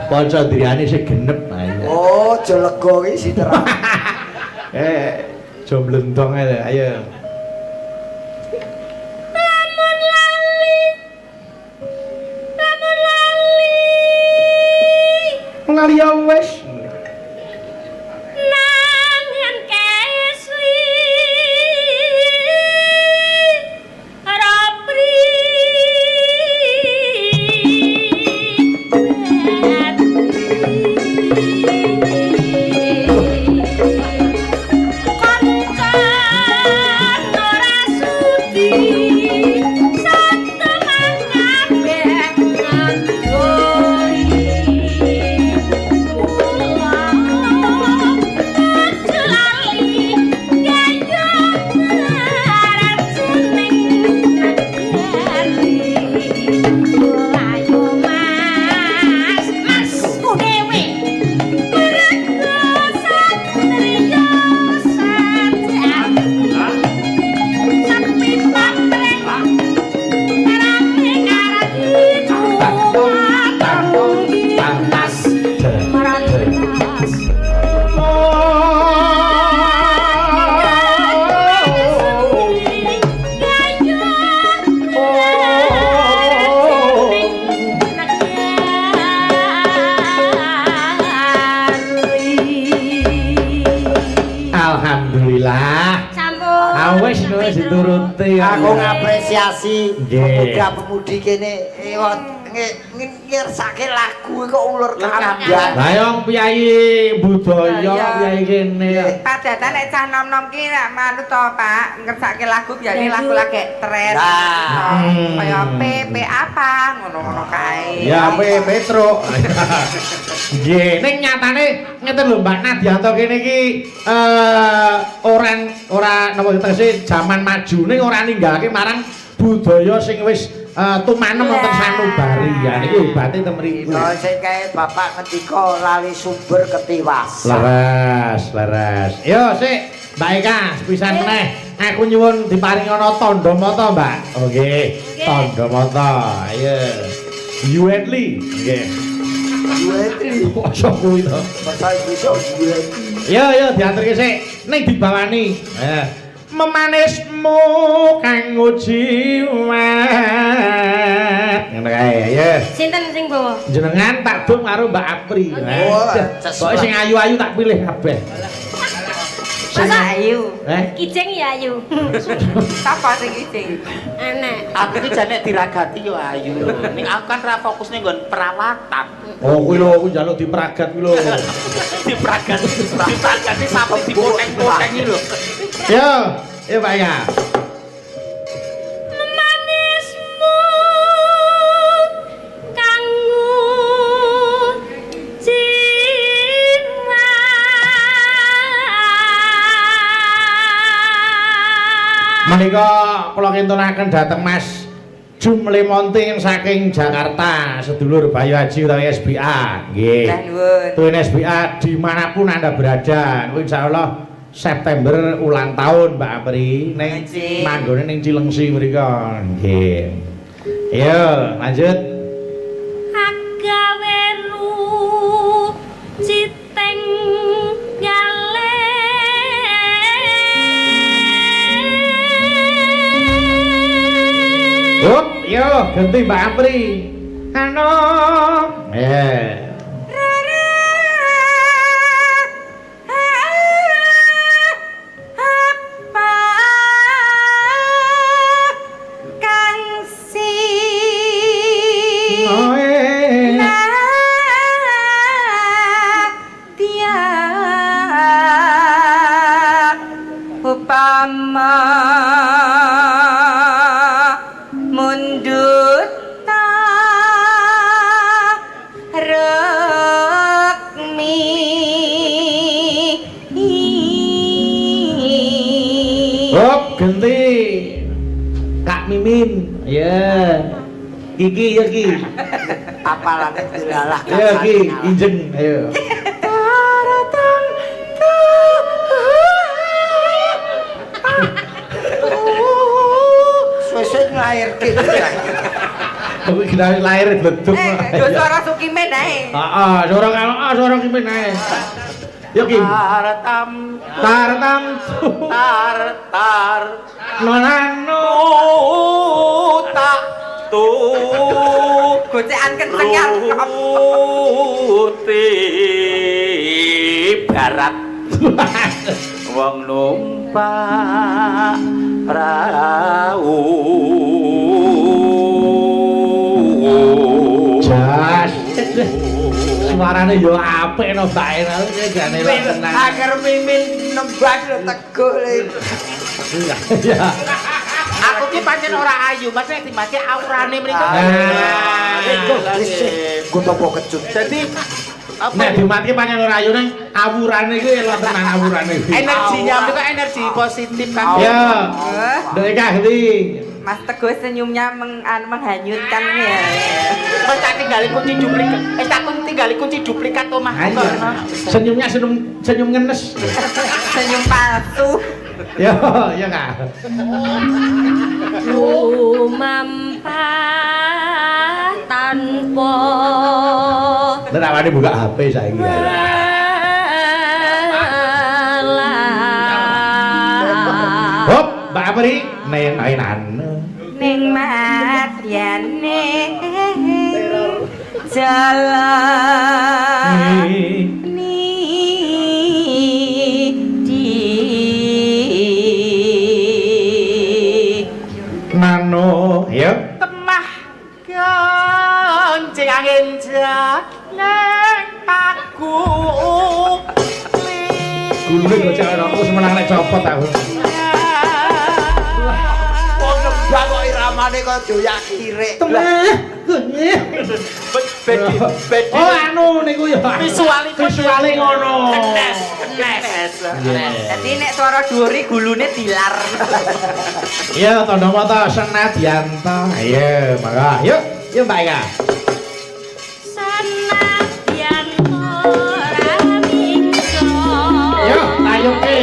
[SPEAKER 1] kanca driyane sing genep ae.
[SPEAKER 3] Oh, aja lega iki siter.
[SPEAKER 1] Jo mlendong ae ayo. Lamun lali ya wis.
[SPEAKER 3] Aku ngapresiasi pemuda-pemudi kene ngersake lagu kok ulur kamban.
[SPEAKER 1] Lah yo piyayi budaya piyayi kene.
[SPEAKER 2] Padatan nek cah nom-nom ki nek manut to, Pak, ngersake lagu biyen lagu lagi tren. Kaya PP apa ngono-ngono kae.
[SPEAKER 1] Ya Petro. Nggih, ning nyatane ngeten lho Mbak Nadianto kene iki ora napa tegese jaman maju ning ora ninggalake marang budaya sing wis tumanem wonten sanubari. Ya niku hebate temriku.
[SPEAKER 3] Lha sing kae Bapak ngendika lali sumber ketiwas.
[SPEAKER 1] Leres. Yo sik, Mbak Eka, sepisan meneh. Aku nyuwun diparingi ana tandha mata, Mbak. Nggih. Tandha mata. Ayo. Yuetli. Nggih.
[SPEAKER 3] Yuetli.
[SPEAKER 1] Ojo kuwi to.
[SPEAKER 3] Masa iso yuetli.
[SPEAKER 1] Yo diaturke sik ning dibawani. Memanismu kanggo jiwa. Ngono kae, ya.
[SPEAKER 8] Sinten sing bawa?
[SPEAKER 1] Jenengan tak dum karo Mbak Apri. Pokoke sing ayu-ayu tak pilih kabeh.
[SPEAKER 2] Sing ayu.
[SPEAKER 8] Kijing ya ayu.
[SPEAKER 2] Sapa sing kijing?
[SPEAKER 8] Enek.
[SPEAKER 6] Aku ki jane diragati yo ayu lho. Ning aku kan ra fokus ning nggon perawatan.
[SPEAKER 1] Oh kuwi lho, kuwi njaluk diperagat kuwi lho.
[SPEAKER 6] Dipragati sampe dipoteng-poteng iki lho.
[SPEAKER 1] Yo Pak ya.
[SPEAKER 8] Manismu kanggo jiwa.
[SPEAKER 1] Menika kula kintunaken dhateng Mas Jumle Monting saking Jakarta, sedulur Bayu Haji utawi SBA. Nggih. Tuwin SBA dimanapun Anda berada. Insyaallah September ulang tahun Mbak Apri ning manggone ning Cilengsi mriko. Nggih. Ayo, lanjut.
[SPEAKER 8] Agawe citeng gale.
[SPEAKER 1] Yo, ganti Mbak Apri. Ano. Ganti Kak Mimin. Ya. Iki ya Ki.
[SPEAKER 3] Apalane dilalah.
[SPEAKER 1] Ya Ki, injeng. Ayo.
[SPEAKER 3] Suwe-suwe nglairke.
[SPEAKER 1] Kuwi kira lahir bledug.
[SPEAKER 2] Suara Sukimen ae.
[SPEAKER 1] Heeh, suara Kimin ae. Yo Ki. Tartam nonano
[SPEAKER 6] tak tu
[SPEAKER 2] gocekan kenceng ya.
[SPEAKER 6] Barat wong numpak prau
[SPEAKER 1] jas suarane yo apik no bae jane tenan.
[SPEAKER 3] Agar mimin nembak lho teguh le.
[SPEAKER 1] Iya.
[SPEAKER 6] Aku ki pancen ora ayu, Mas nek dimati aurane mriko.
[SPEAKER 3] Ku topo kecut.
[SPEAKER 6] Dadi
[SPEAKER 1] nek dimati pancen ora ayu nang awurane iki elok tenan awurane.
[SPEAKER 6] Energinya mriko energi positif kan.
[SPEAKER 1] Ya. Ndek ganti.
[SPEAKER 2] Mas Teguh senyumnya menghanyutkan ya.
[SPEAKER 6] Wes tak tinggali kunci duplikat. Tak tinggali kunci duplikat omah.
[SPEAKER 1] Senyumnya senyum ngenes.
[SPEAKER 2] Senyum palsu.
[SPEAKER 1] Yo, ya Kak.
[SPEAKER 8] Lumampah tanpa
[SPEAKER 1] Nek awake buka HP saiki. Hop, Mbak Apri, neng ainan.
[SPEAKER 2] Ning madyane jalan
[SPEAKER 1] Nano, ya.
[SPEAKER 6] Temah gaya
[SPEAKER 1] Gulune gocek ora aku semenang nek copot aku.
[SPEAKER 3] Wong nembang kok iramane kok doyak kirik.
[SPEAKER 1] Oh anu niku ya.
[SPEAKER 6] Visuale
[SPEAKER 1] ngono.
[SPEAKER 6] kenes.
[SPEAKER 2] Dadi nek swara dhuwuri gulune dilar.
[SPEAKER 1] Iya tandha mata Senadyanto. Ayo mangga. Yuk, yuk Mbak Eka.
[SPEAKER 8] Senadyanto ramingso.
[SPEAKER 1] Yo, tayuke.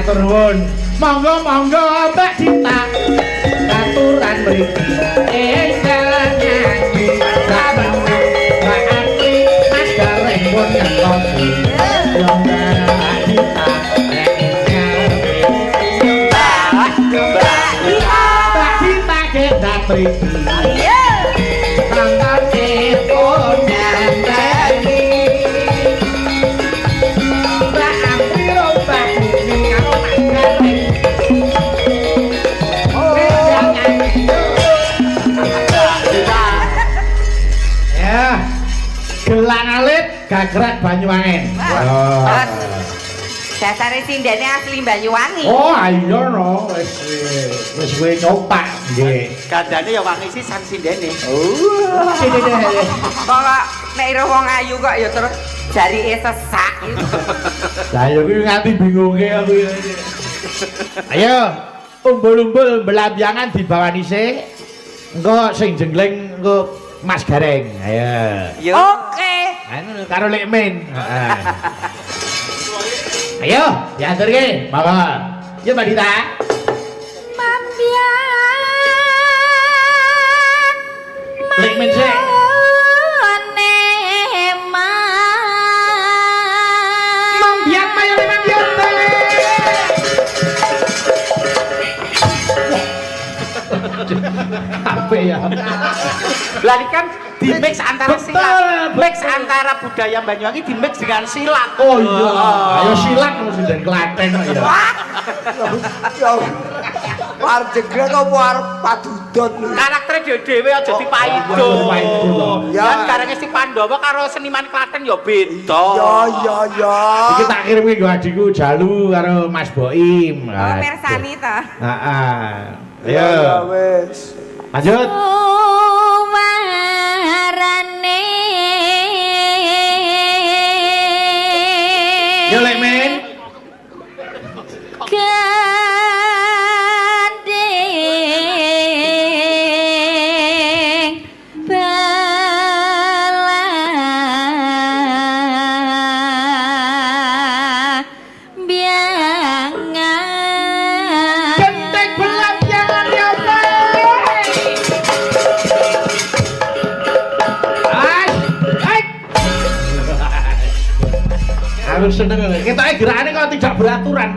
[SPEAKER 1] matur nuwun. Monggo-monggo Mbak Dita aturan mriki enggal nyanyi saben Mbak Atri Mas Gareng pun ngentosi yo Mbak Dita Mbak Dita ge dak mriki Gagrek Banyuwangen. Oh.
[SPEAKER 2] Dasare sindene asli Banyuwangi.
[SPEAKER 1] Oh, iya no, wis kowe nyopak nggih.
[SPEAKER 6] Gandane ya wangi sisan sindene.
[SPEAKER 2] Kok nek ira wong ayu kok ya terus jarike sesak.
[SPEAKER 1] Lah ya kuwi nganti bingunge aku. Ayo, umbul-umbul belambiangan dibawani sik. Engko sing jengleng engko Mas Gareng. Ayo.
[SPEAKER 2] Oke.
[SPEAKER 1] Anu karo Lekmen. Heeh. Ayo, diaturke. Monggo. Yo Mbak Dita.
[SPEAKER 8] Mambian
[SPEAKER 1] Lekmen sik. Mambian mayo mambian. Apa ya?
[SPEAKER 6] Lah ini kan di mix antara silat, mix antara budaya Banyuwangi di mix dengan silat.
[SPEAKER 1] Oh iya, ayo silat mesti den Klaten kok ya.
[SPEAKER 3] Ya. Arep jegrek apa arep padudon.
[SPEAKER 6] Karaktere dhewe aja dipaido.
[SPEAKER 3] Ya.
[SPEAKER 6] Dan karenge si Pandhawa karo seniman Klaten ya beda.
[SPEAKER 3] Ya.
[SPEAKER 1] Iki tak kirimke nggo adikku Jalu karo Mas Boim.
[SPEAKER 2] Oh, mirsani to.
[SPEAKER 1] Heeh.
[SPEAKER 3] Ya
[SPEAKER 1] Ayo,
[SPEAKER 3] wis.
[SPEAKER 1] lanjut.
[SPEAKER 8] Warane
[SPEAKER 1] Yo Lekmen.
[SPEAKER 8] gandeng belambiangan
[SPEAKER 1] Genteng belambiangan ya Aku seneng ketake gerakane kok tidak beraturan.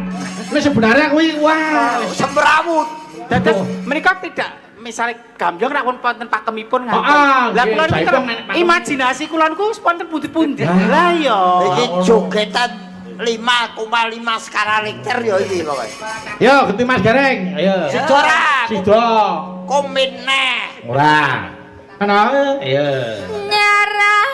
[SPEAKER 1] Ini sebenarnya kuwi wah,
[SPEAKER 3] Semrawut.
[SPEAKER 6] Dados menika tidak misalnya gambyong rak pun wonten pakemipun
[SPEAKER 1] Heeh,
[SPEAKER 6] ngaten. Lah
[SPEAKER 1] nggih,
[SPEAKER 6] kula niku
[SPEAKER 1] saipun nek pakem-
[SPEAKER 6] imajinasi kula niku wonten pundi-pundi. Lah ya.
[SPEAKER 3] Iki jogetan 5,5 skala Richter ya iki pokoke.
[SPEAKER 1] yo ganti Mas Gareng. Ayo.
[SPEAKER 3] Sido ora.
[SPEAKER 1] Sido.
[SPEAKER 3] Komit neh.
[SPEAKER 1] Ora. Ana. Ayo.
[SPEAKER 8] nyarang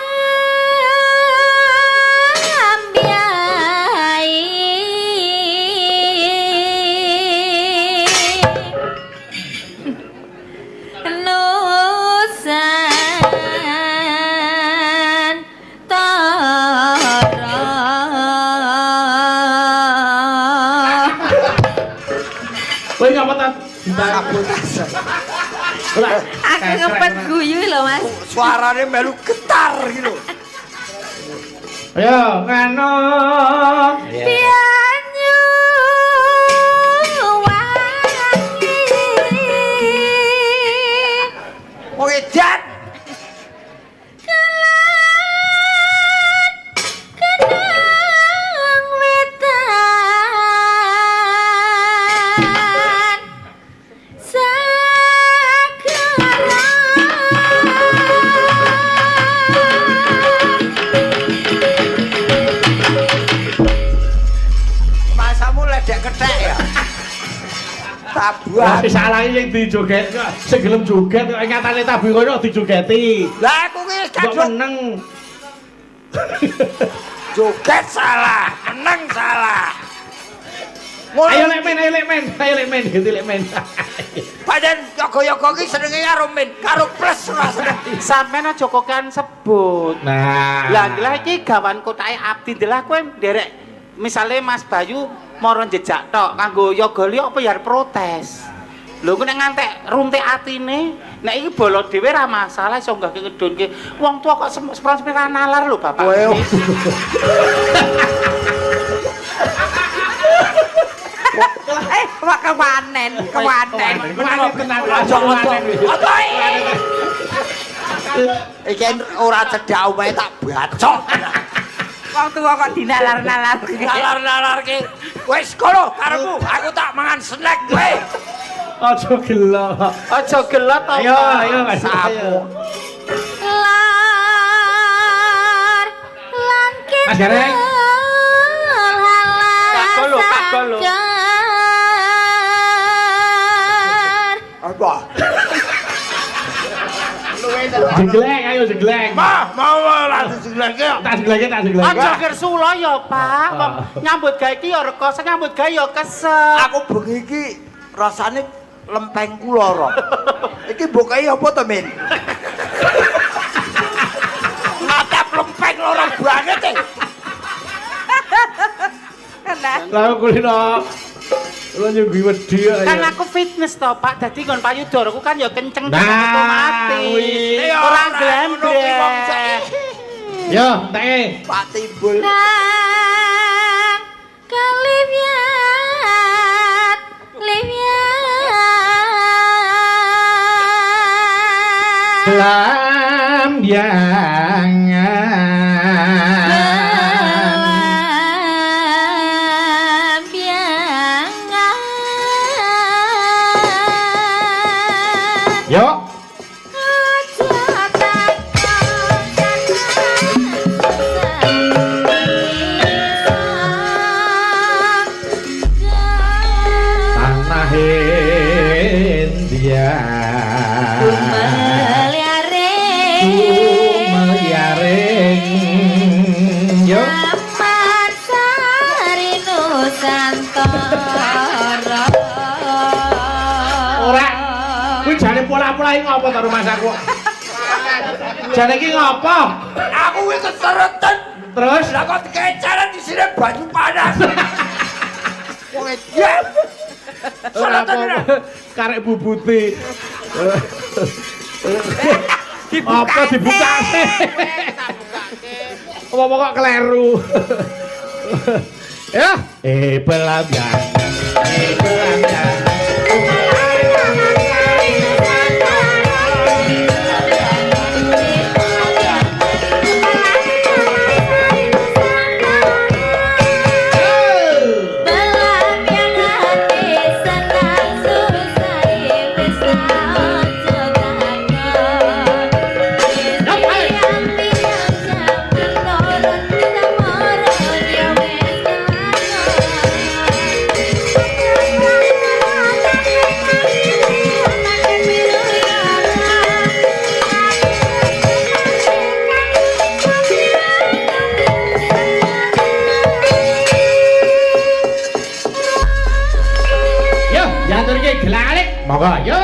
[SPEAKER 1] Kowe ngapa ta?
[SPEAKER 3] Sabotase.
[SPEAKER 8] aku ngepet guyu lho Mas.
[SPEAKER 3] Suarane melu getar iki lho.
[SPEAKER 1] Ayo, ngano.
[SPEAKER 8] Pianyu wangi
[SPEAKER 3] Wong edan.
[SPEAKER 8] kenang wetan
[SPEAKER 3] Masamu ledek kethek ya.
[SPEAKER 1] Wah,
[SPEAKER 3] Tabuhan.
[SPEAKER 1] salah sing dijoget kok sing gelem joget kok nyatane tabu kono dijogeti.
[SPEAKER 3] Lah aku ki
[SPEAKER 1] Kok
[SPEAKER 3] kadung
[SPEAKER 1] meneng.
[SPEAKER 3] joget salah, meneng salah.
[SPEAKER 1] Ayo Lekmen, ayo Lekmen, ayo Lekmen, ganti Lekmen.
[SPEAKER 3] Pancen yoga-yoga ki senenge karo min, karo plus ora seneng.
[SPEAKER 6] Sampeyan aja kokean sebut.
[SPEAKER 1] Nah.
[SPEAKER 6] Lah iki gawan kotake abdi ndelah kowe nderek misale Mas Bayu mara jejak tok kanggo yoga liya apa ya protes. Lho nek ngantek runtik atine, nek iki bolo dhewe ra masalah iso nggahke ngedunke. Wong tua kok sepron-sepron nalar lho Bapak.
[SPEAKER 3] Kowe
[SPEAKER 2] Wah kewanen.
[SPEAKER 1] Kewanen tenan.
[SPEAKER 3] ojo-ojo. Apa iki? Iki ora cedhak omahe tak bacok.
[SPEAKER 2] Wong tuwa kok dinalar-nalar.
[SPEAKER 3] Nalar-nalarke. Wis kono karepmu, aku tak mangan snack kowe.
[SPEAKER 1] Aja gelo.
[SPEAKER 6] Aja gelot apa.
[SPEAKER 1] Ayo Mas. Ayo.
[SPEAKER 8] lar lan
[SPEAKER 1] Mas Gareng.
[SPEAKER 6] Kagol lho.
[SPEAKER 3] Apa? Luwe
[SPEAKER 1] Jeglek ayo jeglek.
[SPEAKER 7] Mau ora dijeleke.
[SPEAKER 1] Tak jegleke.
[SPEAKER 6] Aja gersula ya, Pak. Wong nyambut gawe iki ya rekoso, nyambut gawe ya kesel.
[SPEAKER 3] Aku bengi iki rasane lempengku lara. Iki mbok kei apa to, Min? Ngatap lempeng lara banget e.
[SPEAKER 1] Lah kulino. Lu nyunggi wedi ya.
[SPEAKER 6] Kan aku fitness to, Pak. Dadi nggon payudaraku kan ya kenceng
[SPEAKER 1] Nah,
[SPEAKER 6] otomatis.
[SPEAKER 1] wih.
[SPEAKER 6] Ora glembreng.
[SPEAKER 1] Yo, entek.
[SPEAKER 3] Pak Timbul.
[SPEAKER 8] Nang kalivian
[SPEAKER 1] Lambiangan. Yo. Tanah India. Meliaring. Yo. Ora. Kuwi jane pola-pola iki ngopo to rumah saku? Jane iki ngopo?
[SPEAKER 3] Aku wis kesereten.
[SPEAKER 1] Terus
[SPEAKER 3] Lah kok dikecaran di sini baju panas. Wong ya.
[SPEAKER 1] ora apa karek bubuti. Apa dibukake? Apa kok kleru? Ya, pelambian. Pelambian. Monggo, yo.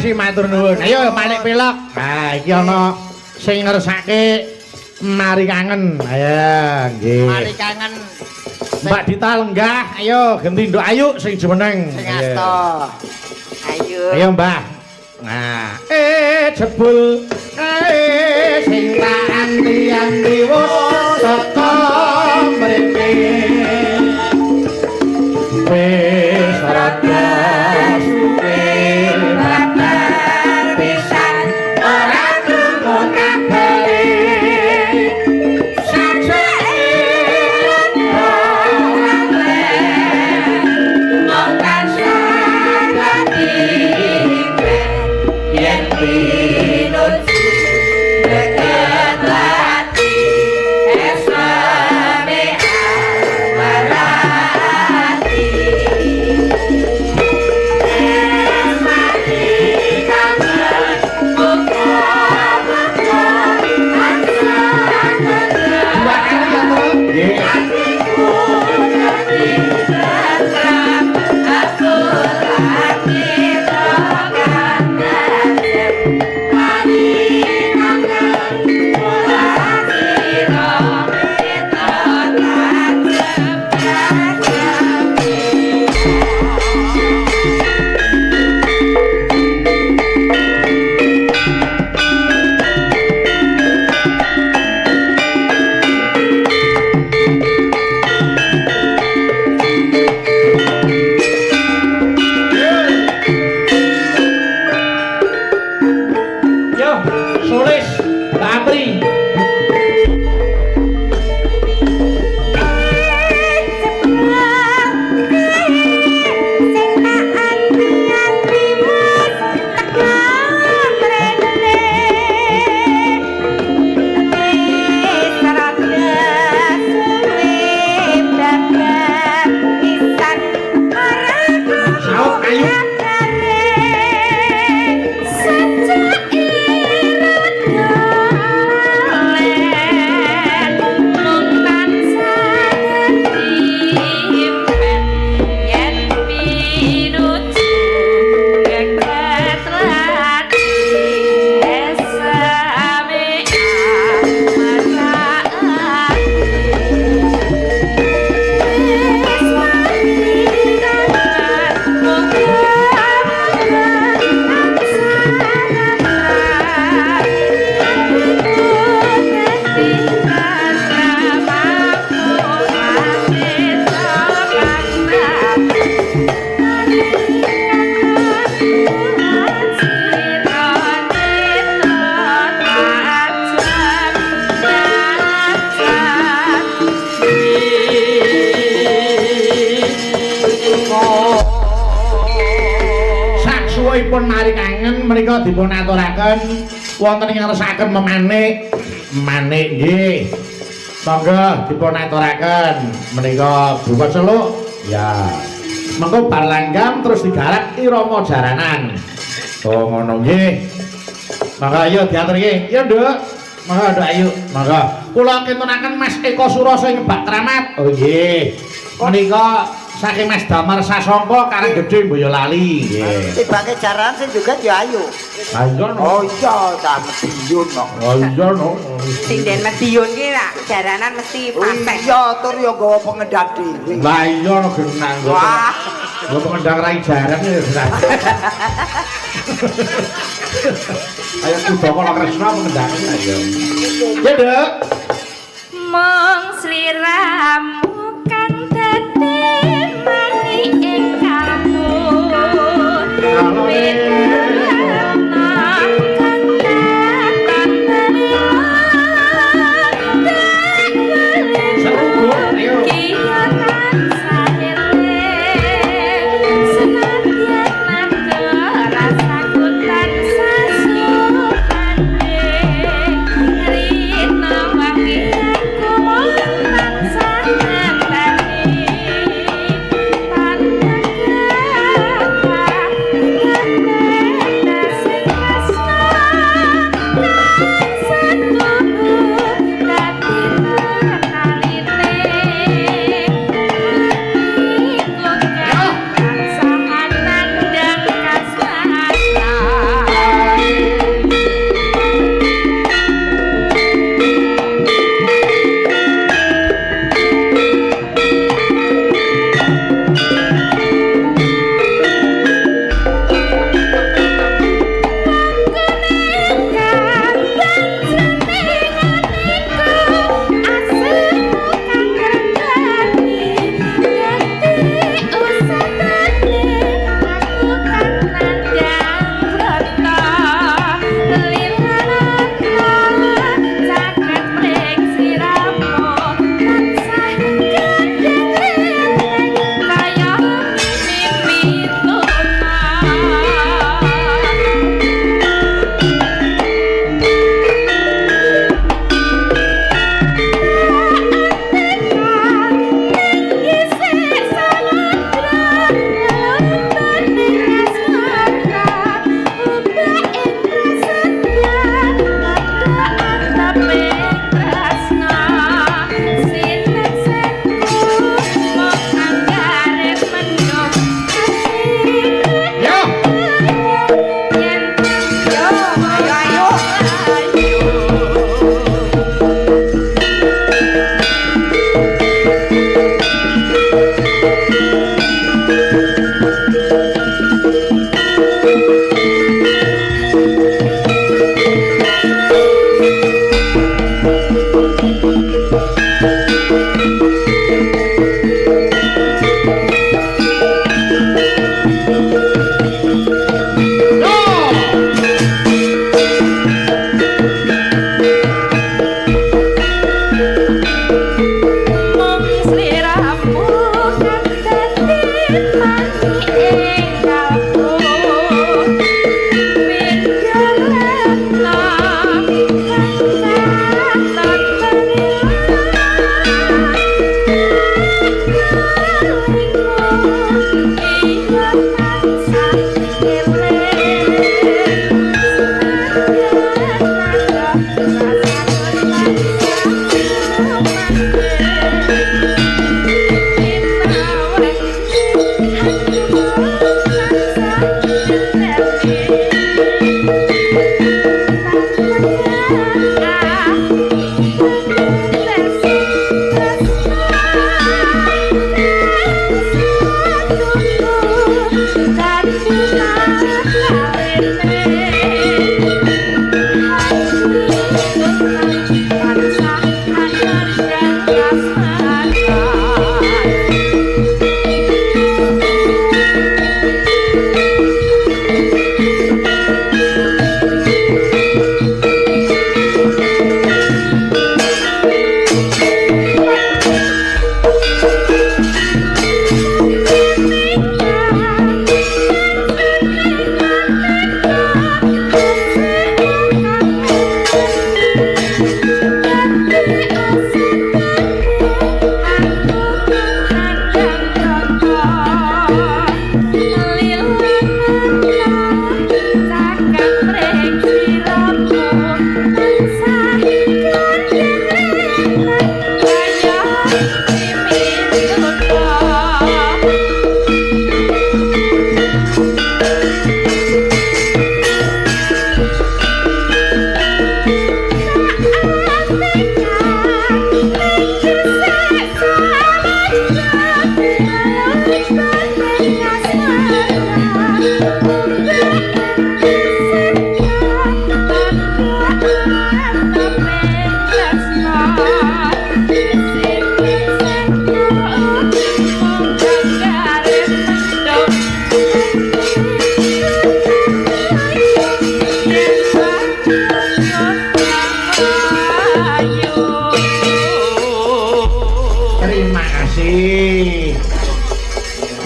[SPEAKER 1] kasih matur nuwun. Ayo Malik Pilok. Nah, iki ana sing ngersake mari kangen. Ayo, nggih.
[SPEAKER 6] Mari kangen.
[SPEAKER 1] Mbak Dita lenggah. Ayo genti nduk ayu sing jumeneng.
[SPEAKER 6] Sing asta. Ayo.
[SPEAKER 1] Ayo, Mbah. Nah, jebul sing tak anti-anti wis teka mriki. Wis rada suwe babar pisan ora krungu kabare. Sajake mong tansah dadi yen pinuju deket ati esame amarati esmati kangen muka-muka hatiku jadi tentram aku lagi tekan nasib mari kangen mulai siro kita Yo, Sulis, Mbak Apri. Saut ayu. Saksuwipun mari kangen menika dipun aturaken wonten ing ngersakaken memanik nggih. Monggo dipun aturaken menika buka celuk ya. Mengko bar langgam terus digarap irama jaranan. Oh ngono nggih. Monggo ayo diatur nggih. Ya, Nduk. Monggo Nduk ayu. Monggo. Kula kintunaken Mas Eko Surasa ing Bak Kramat. Oh nggih. Menika saking Mas Damar Sasongko Karang Gedhe Boyolali nggih.
[SPEAKER 3] Tibake jaran sing juga ya ayu.
[SPEAKER 1] Ha iya no.
[SPEAKER 3] Oh iya, ta Madiun kok.
[SPEAKER 1] Oh iya no.
[SPEAKER 2] Sing den Madiun ki nak jaranan mesti pasek.
[SPEAKER 3] Iya, tur ya gawa pengendang dhewe.
[SPEAKER 1] Lah iya no genang.
[SPEAKER 2] Wah.
[SPEAKER 1] Gua pengendang rai jaran ya. Ayo Kudoko Kresna pengendang ayo. Ya, Dek.
[SPEAKER 8] Mong sliramu kan dadi mani ing kalbu. Rina wangi aku mon tansah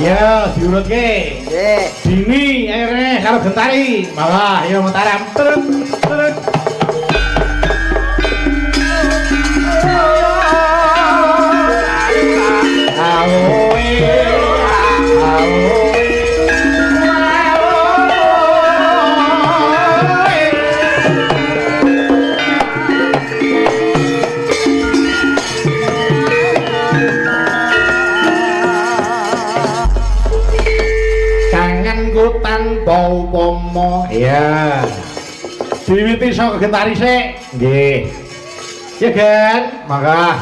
[SPEAKER 1] Ya, diurutke.
[SPEAKER 3] Nggih.
[SPEAKER 1] Dini akhirnya karo Gentari. Malah ya Mataram. Turut turut. Tanpa upama ya diwiti saka Gentari sik nggih ya Gen mangga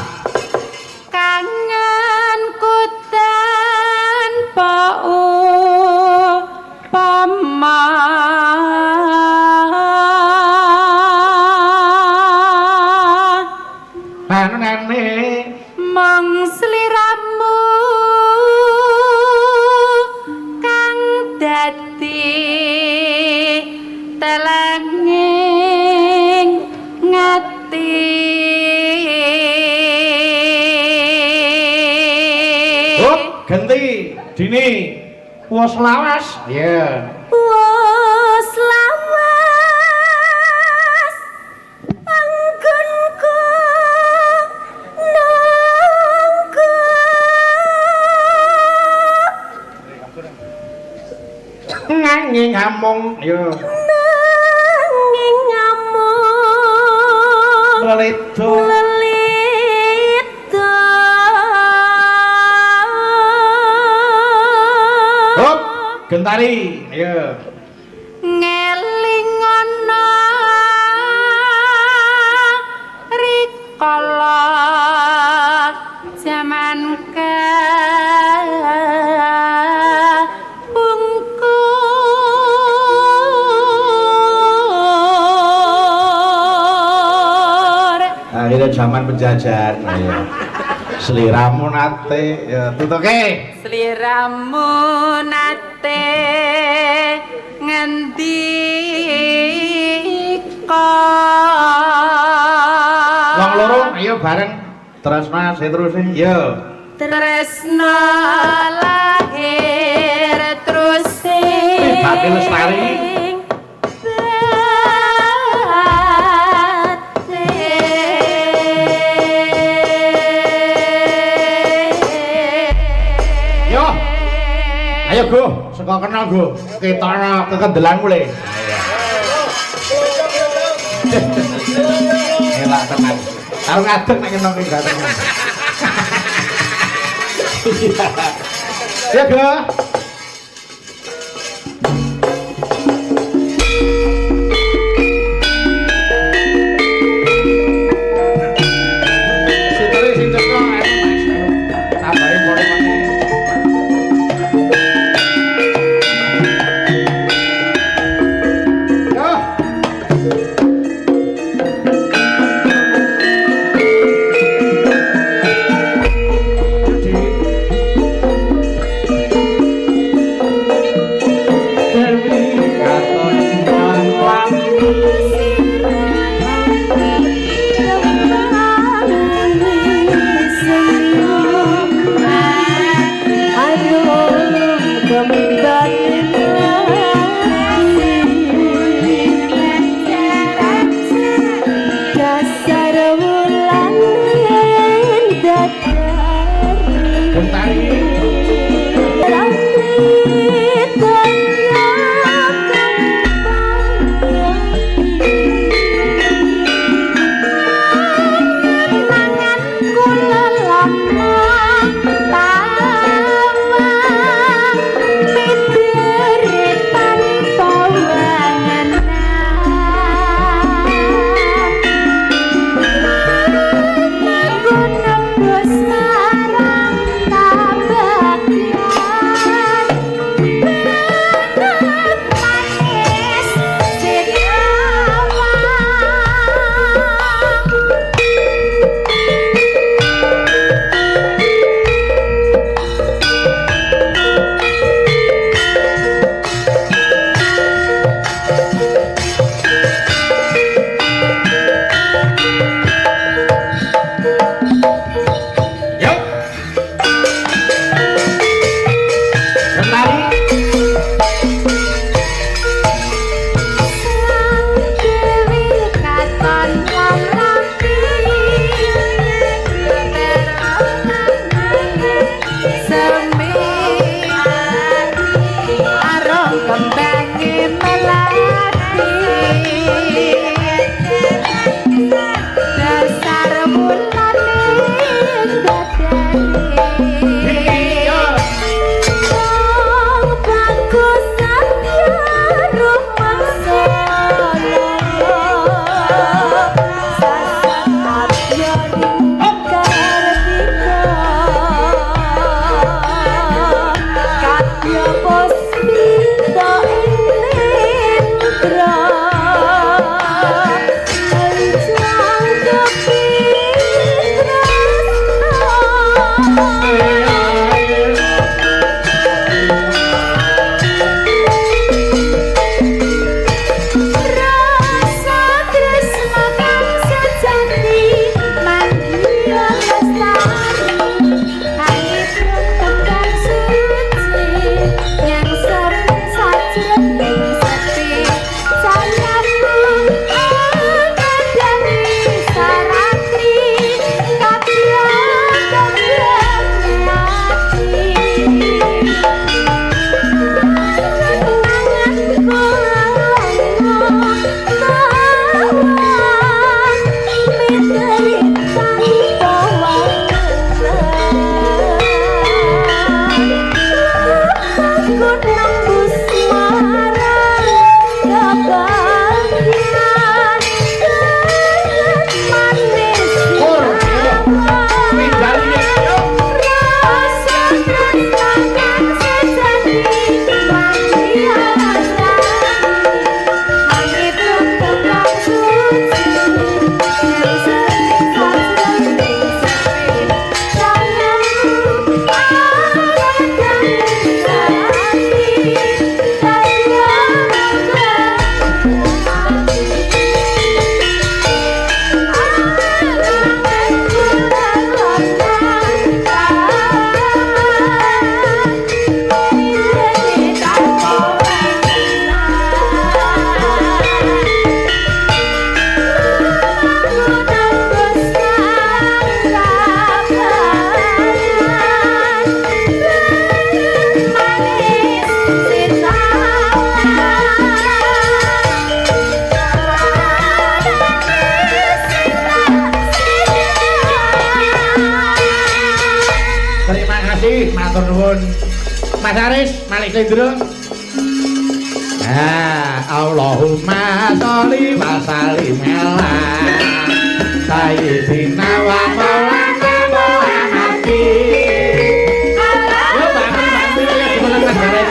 [SPEAKER 8] kangenku tanpa upama
[SPEAKER 1] anu nene
[SPEAKER 8] mong sliramu telenging ngati
[SPEAKER 1] ganti dini puas lawas ya
[SPEAKER 8] puas lawas anggunku nunggu
[SPEAKER 1] nganging hamung ya
[SPEAKER 8] nganging hamung
[SPEAKER 1] leledo hop Gentari ya
[SPEAKER 8] ngeling ana rikala jaman
[SPEAKER 1] akhirnya zaman penjajahan ya. Seliramu nate ya tutuke
[SPEAKER 8] seliramu nate ngendika
[SPEAKER 1] wong loro ayo bareng tresna seterusé yo
[SPEAKER 8] tresna lahir
[SPEAKER 1] Mbak Lestari. Yo. Ayo Go, saka kena Go. Ketara kekendelan mulai. Elak tenan. Karo ngadeg nek nyenong iki gak tenan. Ya Go. matur nuwun. Mas Aris, Malik Lindro. Allahumma sholli wa sallim ala sayyidina wa maulana Muhammadin. Yo bantu ya gimana Mas Aris?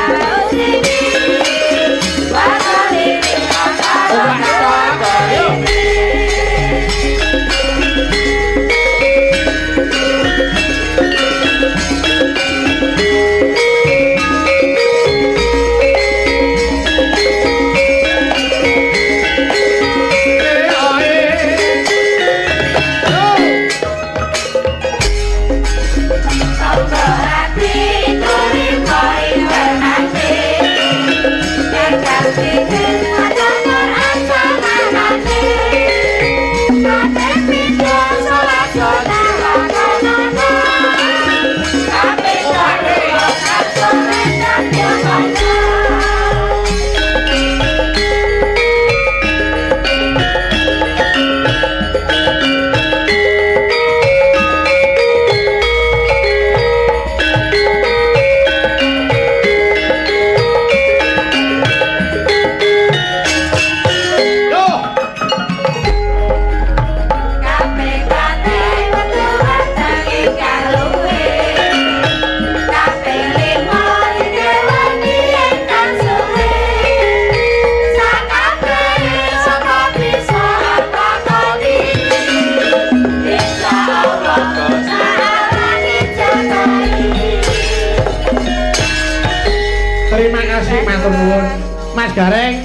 [SPEAKER 1] Terima kasih matur nuwun. Mas Gareng,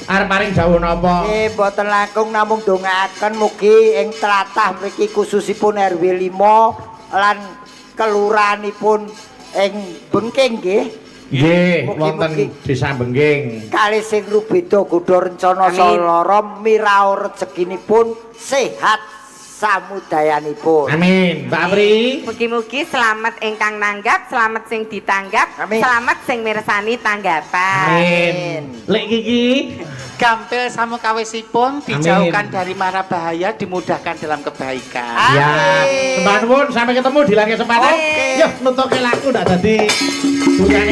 [SPEAKER 1] arep paring dawuh napa?
[SPEAKER 3] Nggih, mboten langkung namung ndongaaken mugi ing tlatah mriki khususipun RW 5 lan kelurahanipun ing Bengking nggih.
[SPEAKER 1] Nggih,
[SPEAKER 3] Mugi-mugi.
[SPEAKER 1] wonten Desa Bengking.
[SPEAKER 3] Kalih sing rubeda godha rencana salara miraos rezekinipun sehat samudayanipun.
[SPEAKER 1] Amin. Mbak Apri.
[SPEAKER 2] Mugi-mugi selamat ingkang nanggap, selamat sing ditanggap,
[SPEAKER 3] Amin.
[SPEAKER 2] selamat sing mirsani tanggapan.
[SPEAKER 1] Amin. Lek Kiki.
[SPEAKER 6] Gampil samukawisipun dijauhkan dari mara bahaya, dimudahkan dalam kebaikan.
[SPEAKER 1] Ya, sembah nuwun sampai ketemu di lain kesempatan.
[SPEAKER 3] Oke.
[SPEAKER 1] Yo nutuke laku ndak dadi bunyane